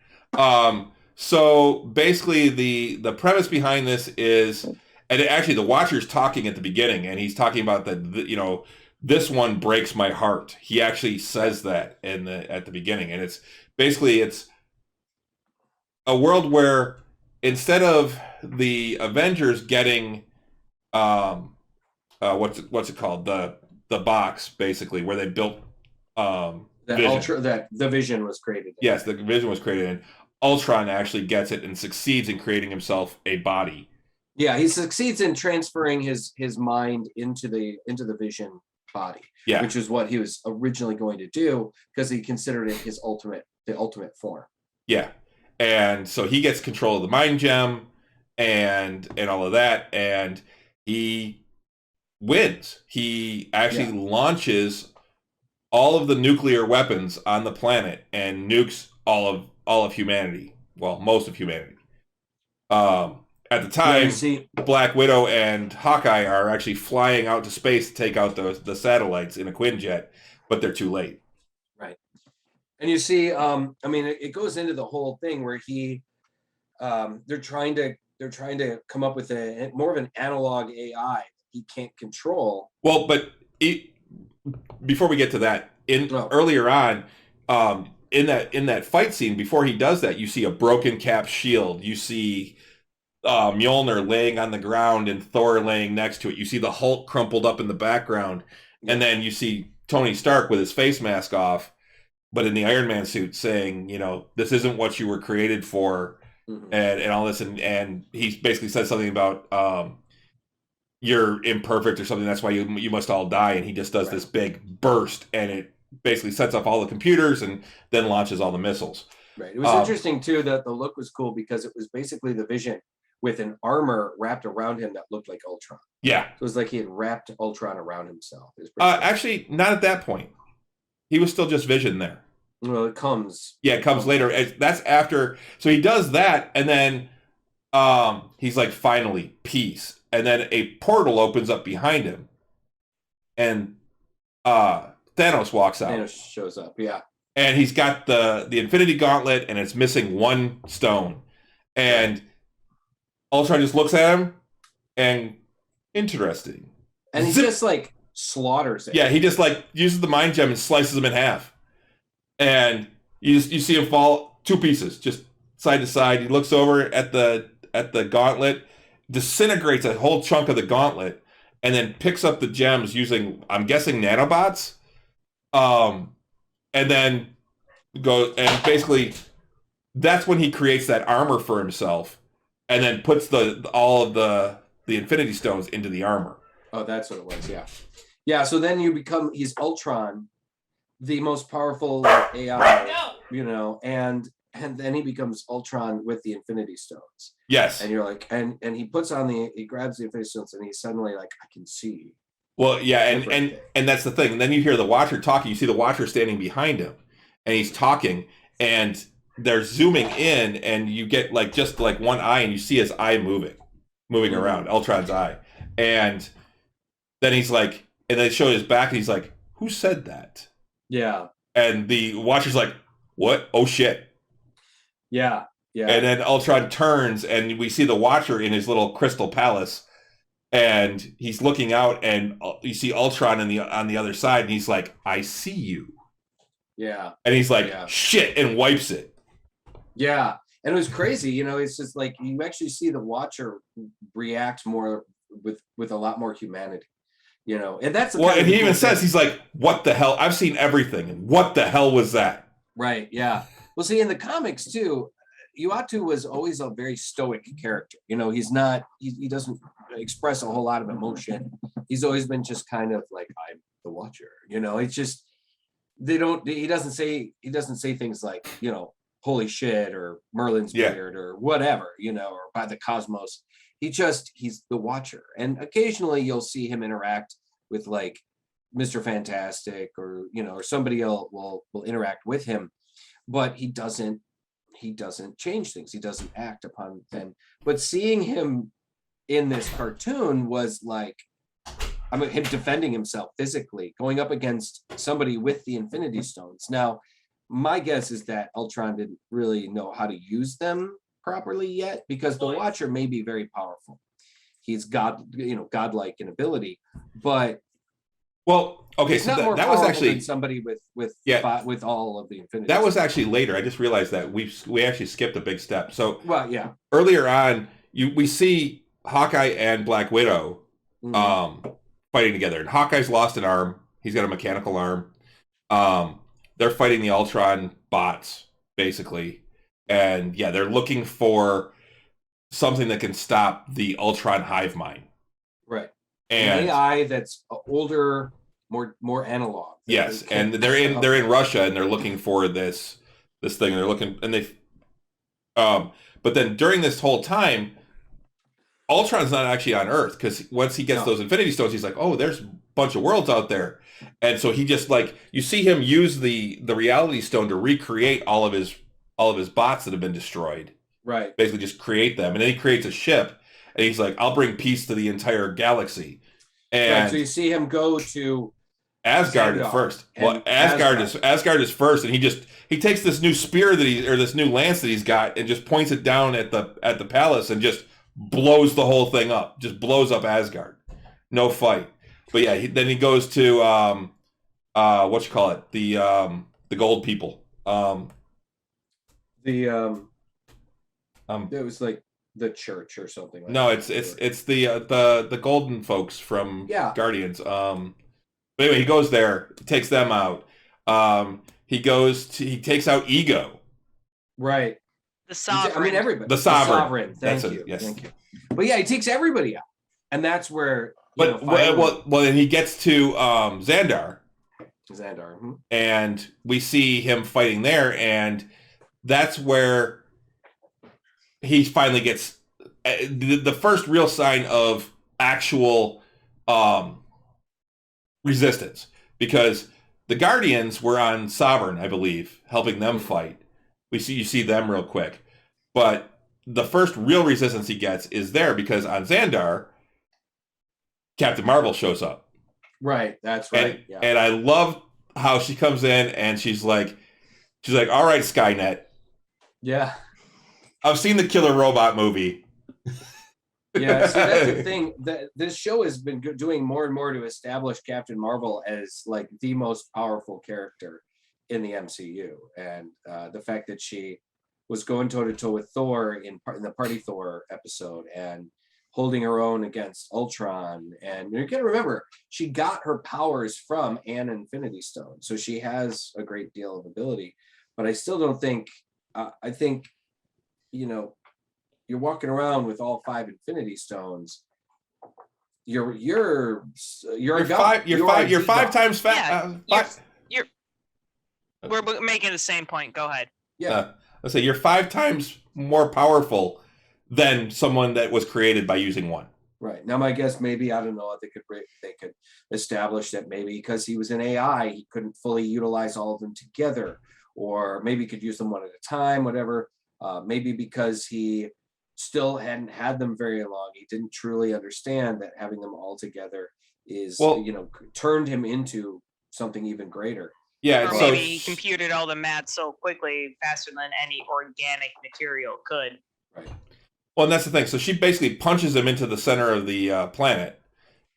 So basically the premise behind this is, and actually the Watcher's talking at the beginning, and he's talking about this one breaks my heart. He actually says that at the beginning, and it's a world where instead of the Avengers getting what's it called, the box, basically, where they built the Vision was created. Yes, the Vision was created, and Ultron actually gets it and succeeds in creating himself a body. Yeah, he succeeds in transferring his mind into the Vision body. Yeah, which is what he was originally going to do because he considered it the ultimate form. Yeah, and so he gets control of the mind gem and all of that, and he wins. He actually launches all of the nuclear weapons on the planet and nukes all of humanity. Well, most of humanity. At the time, Black Widow and Hawkeye are actually flying out to space to take out the satellites in a Quinjet, but they're too late. Right. And you see, it goes into the whole thing where they're trying to come up with more of an analog AI he can't control. Well, but before we get to that, earlier on, in that fight scene, before he does that, you see a broken Cap shield. You see Mjolnir laying on the ground and Thor laying next to it. You see the Hulk crumpled up in the background, and then you see Tony Stark with his face mask off, but in the Iron Man suit, saying, this isn't what you were created for, and all this, and he basically says something about you're imperfect or something. That's why you must all die. And he just does this big burst, and it basically sets off all the computers and then launches all the missiles. Right. It was interesting too that the look was cool because it was basically the Vision with an armor wrapped around him that looked like Ultron. Yeah. So it was like he had wrapped Ultron around himself. Actually, not at that point. He was still just Vision there. Well, it comes. Yeah, it comes later. That's after. So he does that, and then he's like, finally, peace. And then a portal opens up behind him, and Thanos walks out. Thanos shows up, yeah. And he's got the Infinity Gauntlet, and it's missing one stone. And Ultron just looks at him, and interesting. And he just like slaughters it. Yeah, he just like uses the mind gem and slices him in half. And you see him fall 2 pieces, just side to side. He looks over at the gauntlet, disintegrates a whole chunk of the gauntlet, and then picks up the gems using, I'm guessing, nanobots. And then and basically that's when he creates that armor for himself, and then puts all of the Infinity Stones into the armor. Oh, that's what it was. Yeah. Yeah. So then he's Ultron, the most powerful AI you know, and then he becomes Ultron with the Infinity Stones. Yes. And you're like, and he he grabs the Infinity Stones and he's suddenly like, I can see. Well, yeah, and that's the thing. And then you hear the Watcher talking. You see the Watcher standing behind him, and he's talking, and they're zooming in, and you get like just like one eye, and you see his eye moving around, Ultron's eye, and then he's like, and they show his back, and he's like, "Who said that?" Yeah. And the Watcher's like, "What? Oh shit!" Yeah. Yeah. And then Ultron turns, and we see the Watcher in his little crystal palace. And he's looking out, and you see Ultron on the other side, and he's like, "I see you." Yeah. And he's like, "Shit," and wipes it. Yeah. And it was crazy, you know. It's just like you actually see the Watcher react more with a lot more humanity, you know. And that's and he even says, he's like, "What the hell? I've seen everything, and what the hell was that?" Right. Yeah. Well, see, in the comics too, Uatu was always a very stoic character. You know, he's not. He doesn't express a whole lot of emotion. He's always been just kind of like, I'm the Watcher. You know, it's just he doesn't say things like, you know, holy shit or Merlin's beard or whatever, you know, or by the cosmos. He's the Watcher. And occasionally you'll see him interact with like Mr. Fantastic or, you know, or somebody else will interact with him, but he doesn't change things. He doesn't act upon them. But seeing him in this cartoon was like, I mean, him defending himself physically, going up against somebody with the Infinity Stones. Now, my guess is that Ultron didn't really know how to use them properly yet, because the Watcher may be very powerful. He's godlike in ability, but well, okay, so that was actually somebody with all of the Infinity. That was actually later. I just realized that we actually skipped a big step. So earlier on, we see Hawkeye and Black Widow fighting together, and Hawkeye's lost an arm. He's got a mechanical arm. They're fighting the Ultron bots basically, and they're looking for something that can stop the Ultron hive mind. Right. And an AI that's older, more analog. Yes, and they're in Russia, and they're looking for this thing. They're looking, and they, but then during this whole time, Ultron's not actually on Earth, because once he gets those Infinity Stones, he's like, oh, there's a bunch of worlds out there, and so he just like, you see him use the Reality Stone to recreate all of his bots that have been destroyed. Right. Basically, just create them, and then he creates a ship, and he's like, I'll bring peace to the entire galaxy. And so you see him go to Asgard at first. Well, Asgard is first, and he takes this new spear this new lance that he's got, and just points it down at the palace, and just blows the whole thing up. Just blows up Asgard. No fight. But then he goes to the gold people. It was like the church or something like no, that. it's the golden folks from Guardians. But anyway, he goes there, takes them out. He takes out Ego. Right. The Sovereign. I mean, everybody. The Sovereign. Thank you. But he takes everybody out, and that's where. And he gets to Xandar. Xandar. And we see him fighting there, and that's where he finally gets the first real sign of actual resistance, because the Guardians were on Sovereign, I believe, helping them fight. You see them real quick, but the first real resistance he gets is there because on Xandar, Captain Marvel shows up. Right, that's right. And I love how she comes in and she's like, all right, Skynet. Yeah. I've seen the Killer Robot movie. Yeah, so that's the thing. This show has been doing more and more to establish Captain Marvel as like the most powerful character in the MCU, and the fact that she was going toe to toe with Thor in the Party Thor episode and holding her own against Ultron, and you got to remember she got her powers from an Infinity Stone, so she has a great deal of ability. But I still don't think. I think, you're walking around with all 5 Infinity Stones. You're a god. You're 5 times fat. Yeah, We're making the same point. Go ahead. Yeah. Let's say you're 5 times more powerful than someone that was created by using one. Right. Now, my guess, maybe, I don't know, they could establish that maybe because he was an AI, he couldn't fully utilize all of them together, or maybe could use them one at a time, whatever. Maybe because he still hadn't had them very long, he didn't truly understand that having them all together is, turned him into something even greater. Yeah, or so maybe he computed all the math so quickly, faster than any organic material could. Right. well, and that's the thing. So she basically punches him into the center of the planet,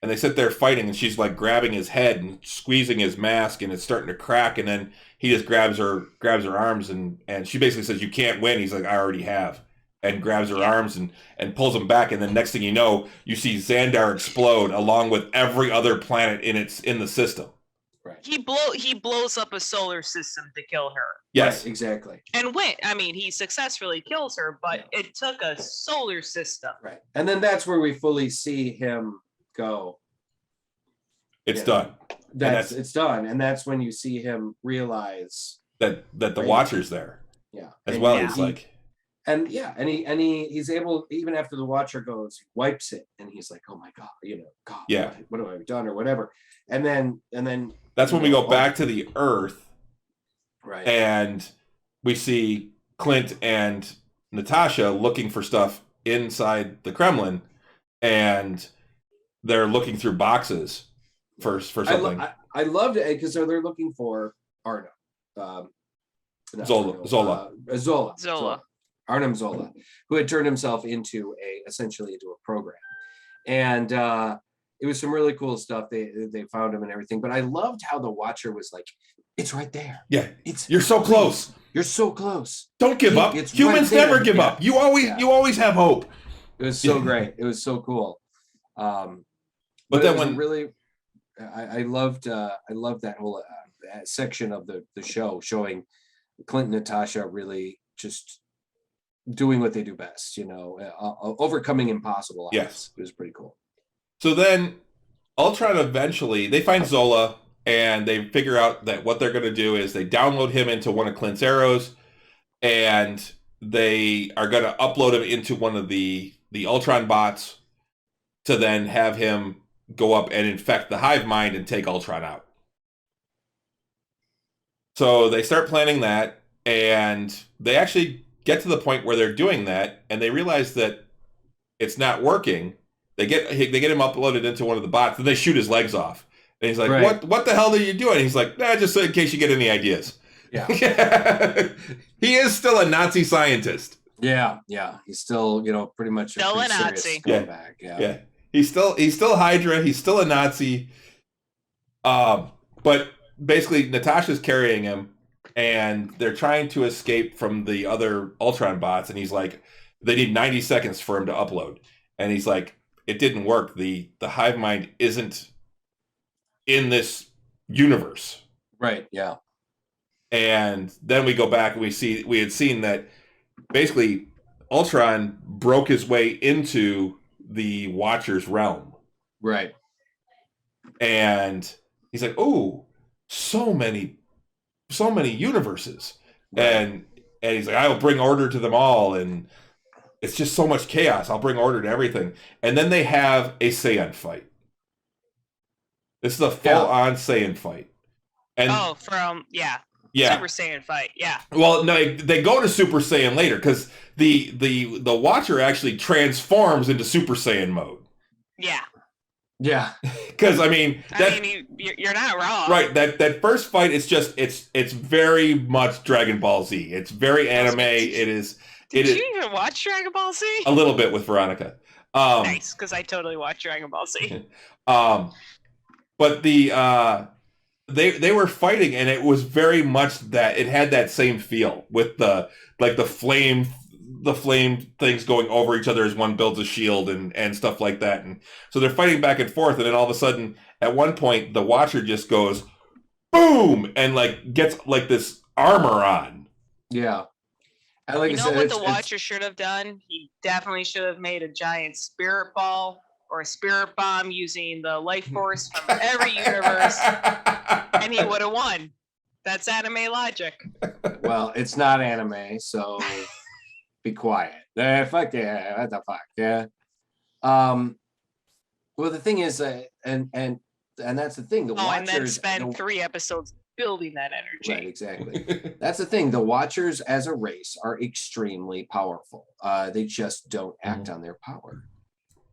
and they sit there fighting, and she's like grabbing his head and squeezing his mask, and it's starting to crack, and then he just grabs her arms, and she basically says, "You can't win." He's like, "I already have," and grabs her arms and pulls him back, and then next thing you know, you see Xandar explode along with every other planet in the system. Right. He blows up a solar system to kill her. Yes, Right, exactly. And he successfully kills her, but it took a solar system. Right. And then that's where we fully see him go. it's done. It's done. And that's when you see him realize That the Watcher's there. Yeah. As And well. yeah. It's like, and he's able, even after the Watcher goes, he wipes it, and he's like, "Oh my God, God, Yeah. what have I done?" or whatever. And then that's when we go back to the Earth, right. and we see Clint and Natasha looking for stuff inside the Kremlin, and they're looking through boxes for something. I loved it because they're looking for Arna. Zola. Arnim Zola, who had turned himself essentially into a program. And it was some really cool stuff. They found him and everything. But I loved how the Watcher was like, "It's right there. Yeah, you're so close. You're so close. Don't give up. It's Humans right there." never give up. You always have hope. It was so great. It was so cool. But then when really, I loved that whole section of the show showing Clint and Natasha really just doing what they do best, overcoming impossible odds. Yes. It was pretty cool. So then Ultron eventually, they find Zola, and they figure out that what they're going to do is they download him into one of Clint's arrows, and they are going to upload him into one of the Ultron bots to then have him go up and infect the hive mind and take Ultron out. So they start planning that, and they actually get to the point where they're doing that, and they realize that it's not working. They get him uploaded into one of the bots, and they shoot his legs off. And he's like, Right. What the hell are you doing? He's like, "Nah, just so in case you get any ideas." Yeah. He is still a Nazi scientist. Yeah. He's still, pretty much Still a pretty serious Nazi. scumbag. Yeah. He's still Hydra. He's still a Nazi. But basically, Natasha's carrying him, and they're trying to escape from the other Ultron bots. And he's like, they need 90 seconds for him to upload. And he's like, it didn't work. The hive mind isn't in this universe. Right. Yeah. And then we go back and we had seen that basically Ultron broke his way into the Watcher's realm. Right. And he's like, "Oh, so many universes." Right. And he's like, "I will bring order to them all, and it's just so much chaos. I'll bring order to everything." And then they have a Saiyan fight. This is a full-on Saiyan fight. And Super Saiyan fight. Yeah. well, no, they go to Super Saiyan later because the Watcher actually transforms into Super Saiyan mode. Yeah. Yeah. Because you're not wrong. right. That first fight is just it's very much Dragon Ball Z. It's very anime. Did you even watch Dragon Ball Z? A little bit with Veronica. Nice, because I totally watched Dragon Ball Z. But they were fighting, and it was very much that it had that same feel with the flame things going over each other as one builds a shield and stuff like that. And so they're fighting back and forth, and then all of a sudden, at one point, the Watcher just goes boom and gets this armor on. Yeah. And like you I know said, what the Watcher should have done? He definitely should have made a giant spirit ball or a spirit bomb using the life force from every universe, and he would have won. That's anime logic. Well, it's not anime, so be quiet. Fuck yeah, what the fuck, yeah. Well, the thing is, and that's the thing. The and then Watchers spend 3 episodes building that energy. Right, exactly. That's the thing. The Watchers as a race are extremely powerful. They just don't act on their power,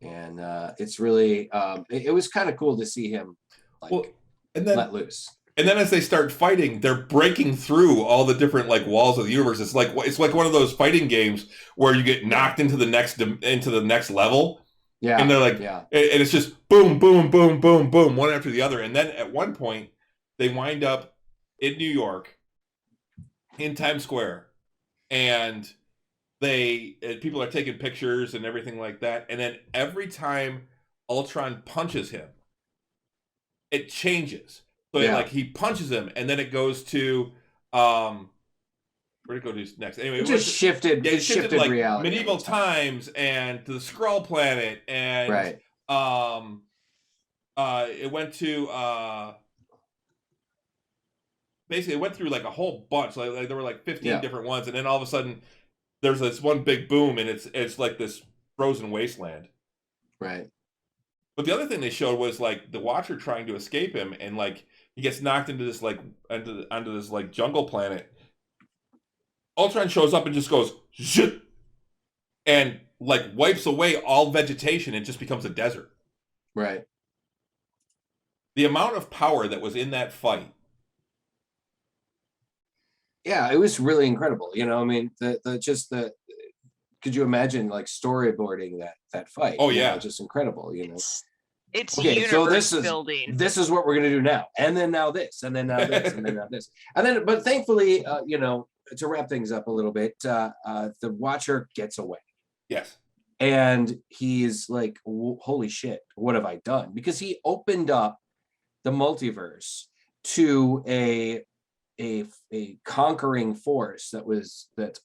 and it's really it was kind of cool to see him and then let loose. And then as they start fighting, they're breaking through all the different like walls of the universe. It's like one of those fighting games where you get knocked into the next level. Yeah. And they're like, and it's just boom, boom, boom, boom, boom, one after the other. And then at one point, they wind up in New York, in Times Square, and people are taking pictures and everything like that. And then every time Ultron punches him, it changes. So he punches him, and then it goes to where'd it go to next? Anyway, it just shifted. It shifted like reality. Medieval times and to the Skrull planet, and it went to basically it went through like a whole bunch. Like there were like 15 different ones, and then all of a sudden there's this one big boom, and it's like this frozen wasteland. Right. But the other thing they showed was like the Watcher trying to escape him, and like he gets knocked into this like onto this like jungle planet. Ultron shows up and just goes zit, and like wipes away all vegetation and just becomes a desert. Right. The amount of power that was in that fight. Yeah, it was really incredible. You know, I mean, could you imagine like storyboarding that fight? Oh yeah, just incredible. You know, it's okay. So building. This is what we're gonna do now, and then now this, and then now this, and then now this, and then. But thankfully, you know, to wrap things up a little bit, the Watcher gets away. Yes. And he's like, "Holy shit, what have I done?" Because he opened up the multiverse to a conquering force that's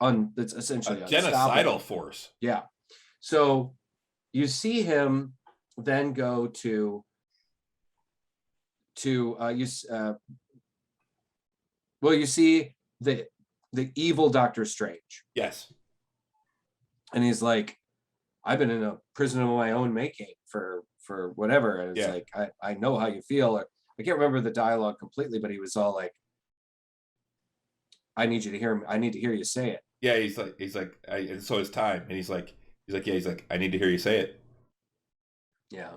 essentially a genocidal force. Yeah. So you see him then go to you see the evil Doctor Strange. Yes. And he's like, I've been in a prison of my own making for whatever. And it's like, I know how you feel. Or, I can't remember the dialogue completely, but he was all like, I need you to hear me. I need to hear you say it. Yeah, he's like, so it's time. And he's like, I need to hear you say it. Yeah.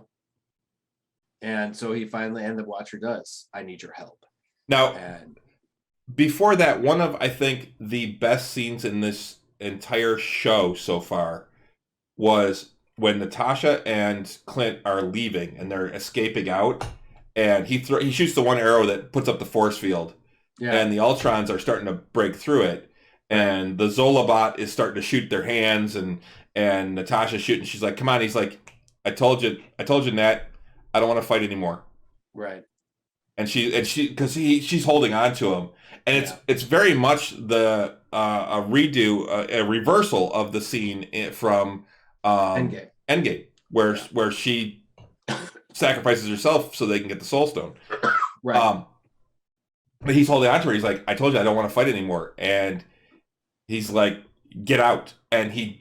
And so he finally, and the Watcher does, I need your help. Now, before that, one of, I think, the best scenes in this entire show so far was when Natasha and Clint are leaving and they're escaping out, and he shoots the one arrow that puts up the force field. Yeah. And the Ultrons are starting to break through it, and the Zolobot is starting to shoot their hands, and Natasha's shooting. She's like, "Come on!" He's like, "I told you, Nat, I don't want to fight anymore." Right. And she because she's holding on to him, and it's very much a reversal of the scene from Endgame, where she sacrifices herself so they can get the Soul Stone. Right. But he's holding on to her. He's like, I told you I don't want to fight anymore. And he's like, get out. And he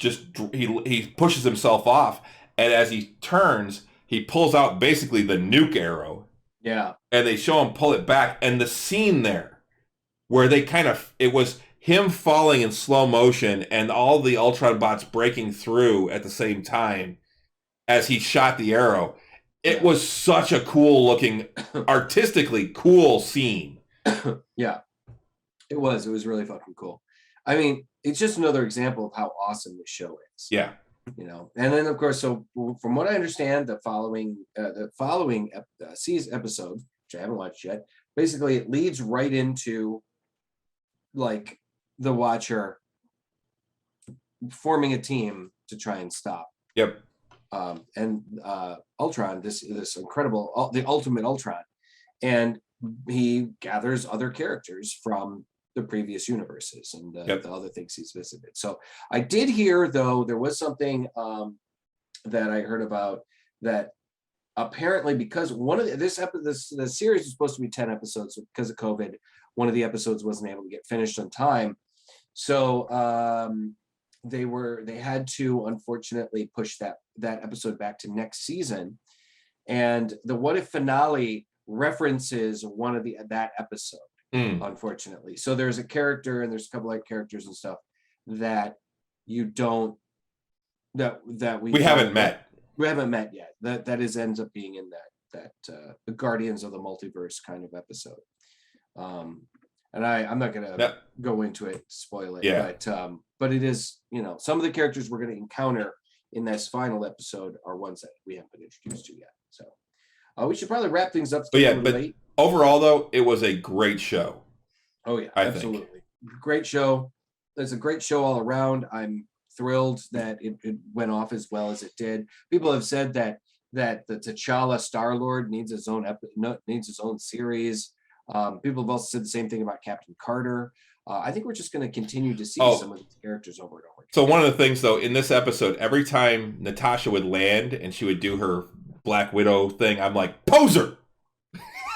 pushes himself off. And as he turns, he pulls out basically the nuke arrow. Yeah. And they show him pull it back. And the scene there where it was him falling in slow motion and all the Ultron bots breaking through at the same time as he shot the arrow. It was such a cool looking, artistically cool scene. Yeah, it was really fucking cool. I mean, it's just another example of how awesome this show is. Yeah, you know. And then of course, so from what I understand, the following season episode, which I haven't watched yet, basically it leads right into like the Watcher forming a team to try and stop. Yep. And Ultron, this incredible, the ultimate Ultron, and he gathers other characters from the previous universes and the other things he's visited. So I did hear, though, there was something that I heard about that apparently because one of the series is supposed to be 10 episodes, because of COVID, one of the episodes wasn't able to get finished on time. So they had to unfortunately push that episode back to next season. And the What If finale references one of that episode, unfortunately. So there's a character and there's a couple like characters and stuff that you don't we haven't met. We haven't met yet. That ends up being in that the Guardians of the Multiverse kind of episode. And I'm not gonna go into it, spoil it, but it is, some of the characters we're gonna encounter in this final episode are ones that we haven't been introduced to yet. So we should probably wrap things up. But late. Overall though, it was a great show. Oh yeah, absolutely. Great show. It's a great show all around. I'm thrilled that it went off as well as it did. People have said that the T'Challa Star-Lord needs his own series. People have also said the same thing about Captain Carter. I think we're just going to continue to see some of these characters over and over again. So one of the things though in this episode, every time Natasha would land and she would do her Black Widow thing, I'm like, poser.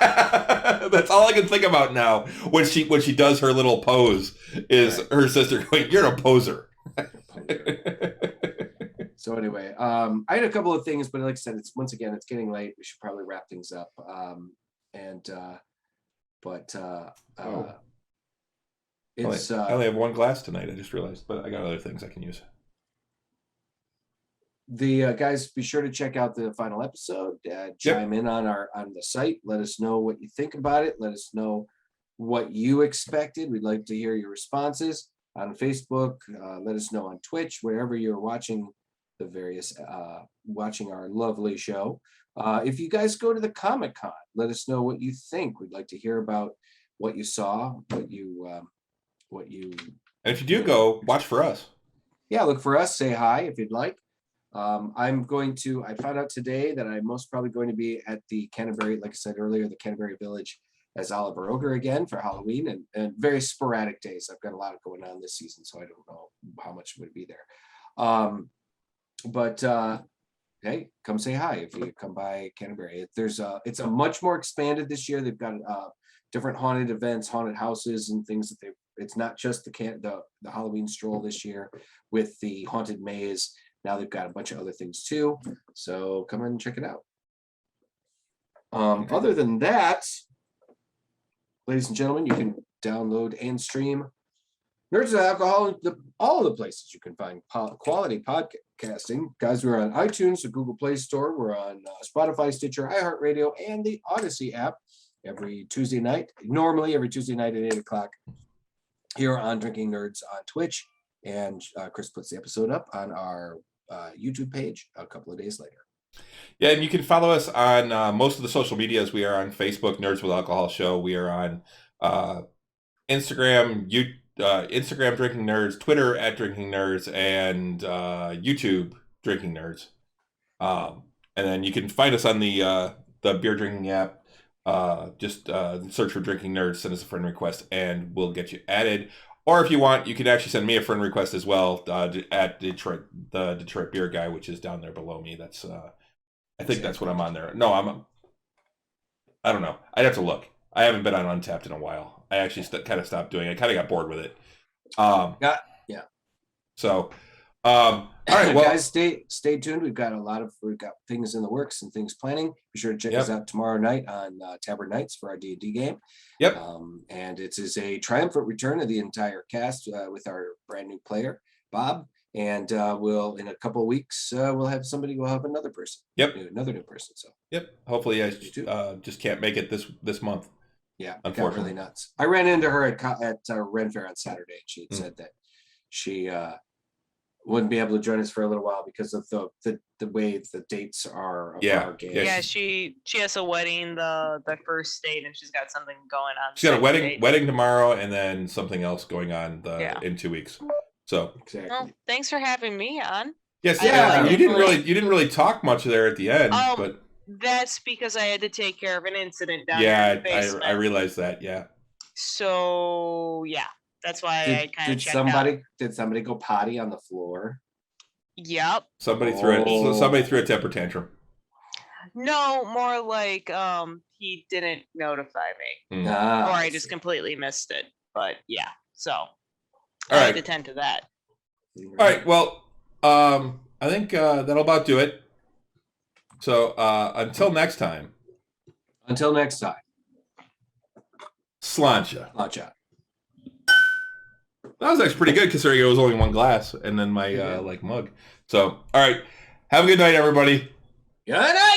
That's all I can think about now when she does her little pose is her sister going, "You're a poser." So anyway, I had a couple of things, but like I said, it's getting late. We should probably wrap things up. I only have one glass tonight. I just realized, but I got other things I can use. The guys, be sure to check out the final episode. Chime in on the site. Let us know what you think about it. Let us know what you expected. We'd like to hear your responses on Facebook. Let us know on Twitch, wherever you're watching the various watching our lovely show. If you guys go to the Comic-Con, let us know what you think. We'd like to hear about what you saw, what you. And if you do go, watch for us. Yeah, look for us. Say hi if you'd like. I found out today that I'm most probably going to be at the Canterbury, like I said earlier, the Canterbury Village as Oliver Ogre again for Halloween, and very sporadic days. I've got a lot going on this season, so I don't know how much would be there. Hey, come say hi if you come by Canterbury. It's a much more expanded this year. They've got different haunted events, haunted houses, and things that it's not just the Halloween stroll this year with the haunted maze. Now they've got a bunch of other things too. So come in and check it out. Other than that, ladies and gentlemen, you can download and stream Nerds of Alcohol, all of the places you can find quality podcasting. Guys, we're on iTunes, the Google Play Store. We're on Spotify, Stitcher, iHeartRadio, and the Odyssey app every Tuesday night. Normally every Tuesday night at 8 o'clock here on Drinking Nerds on Twitch. And Chris puts the episode up on our YouTube page a couple of days later. Yeah, and you can follow us on most of the social medias. We are on Facebook, Nerds with Alcohol Show. We are on Instagram, Instagram Drinking Nerds, Twitter at Drinking Nerds, and YouTube Drinking Nerds. And then you can find us on the beer drinking app. Just search for Drinking Nerds, send us a friend request, and we'll get you added. Or if you want, you can actually send me a friend request as well at Detroit, the Detroit Beer Guy, which is down there below me. That's I think that's what I'm on there. No, I don't know. I'd have to look. I haven't been on Untapped in a while. I actually kind of stopped doing it. I kind of got bored with it. Yeah. So, all right, well, guys, stay tuned. We've got things in the works and things planning. Be sure to check us out tomorrow night on Tavern Nights for our D&D game. Yep. And it is a triumphant return of the entire cast with our brand new player, Bob. And we'll in a couple of weeks we'll have another person. Yep. Another new person. So. Yep. Hopefully, I just can't make it this month. Yeah. Unfortunately, really nuts. I ran into her at Ren Fair on Saturday, and she had said that she wouldn't be able to join us for a little while because of the way the dates are of our game. Yeah, she has a wedding the first date, and she's got something going on. She's got a wedding tomorrow, and then something else going on in 2 weeks. So exactly. Well, thanks for having me on. Yes, you didn't really talk much there at the end, but that's because I had to take care of an incident down in the basement. I realized that. Yeah. So yeah, that's why I kind of checked out. Did somebody go potty on the floor? Yep. Somebody threw a temper tantrum. No, more like he didn't notify me, or I just completely missed it. But yeah, so I had to tend to that. All right. Well, I think that'll about do it. So until next time. Until next time. Sláinte. Sláinte. That was actually pretty good considering it was only one glass and then my like mug. So, all right. Have a good night, everybody. Good night.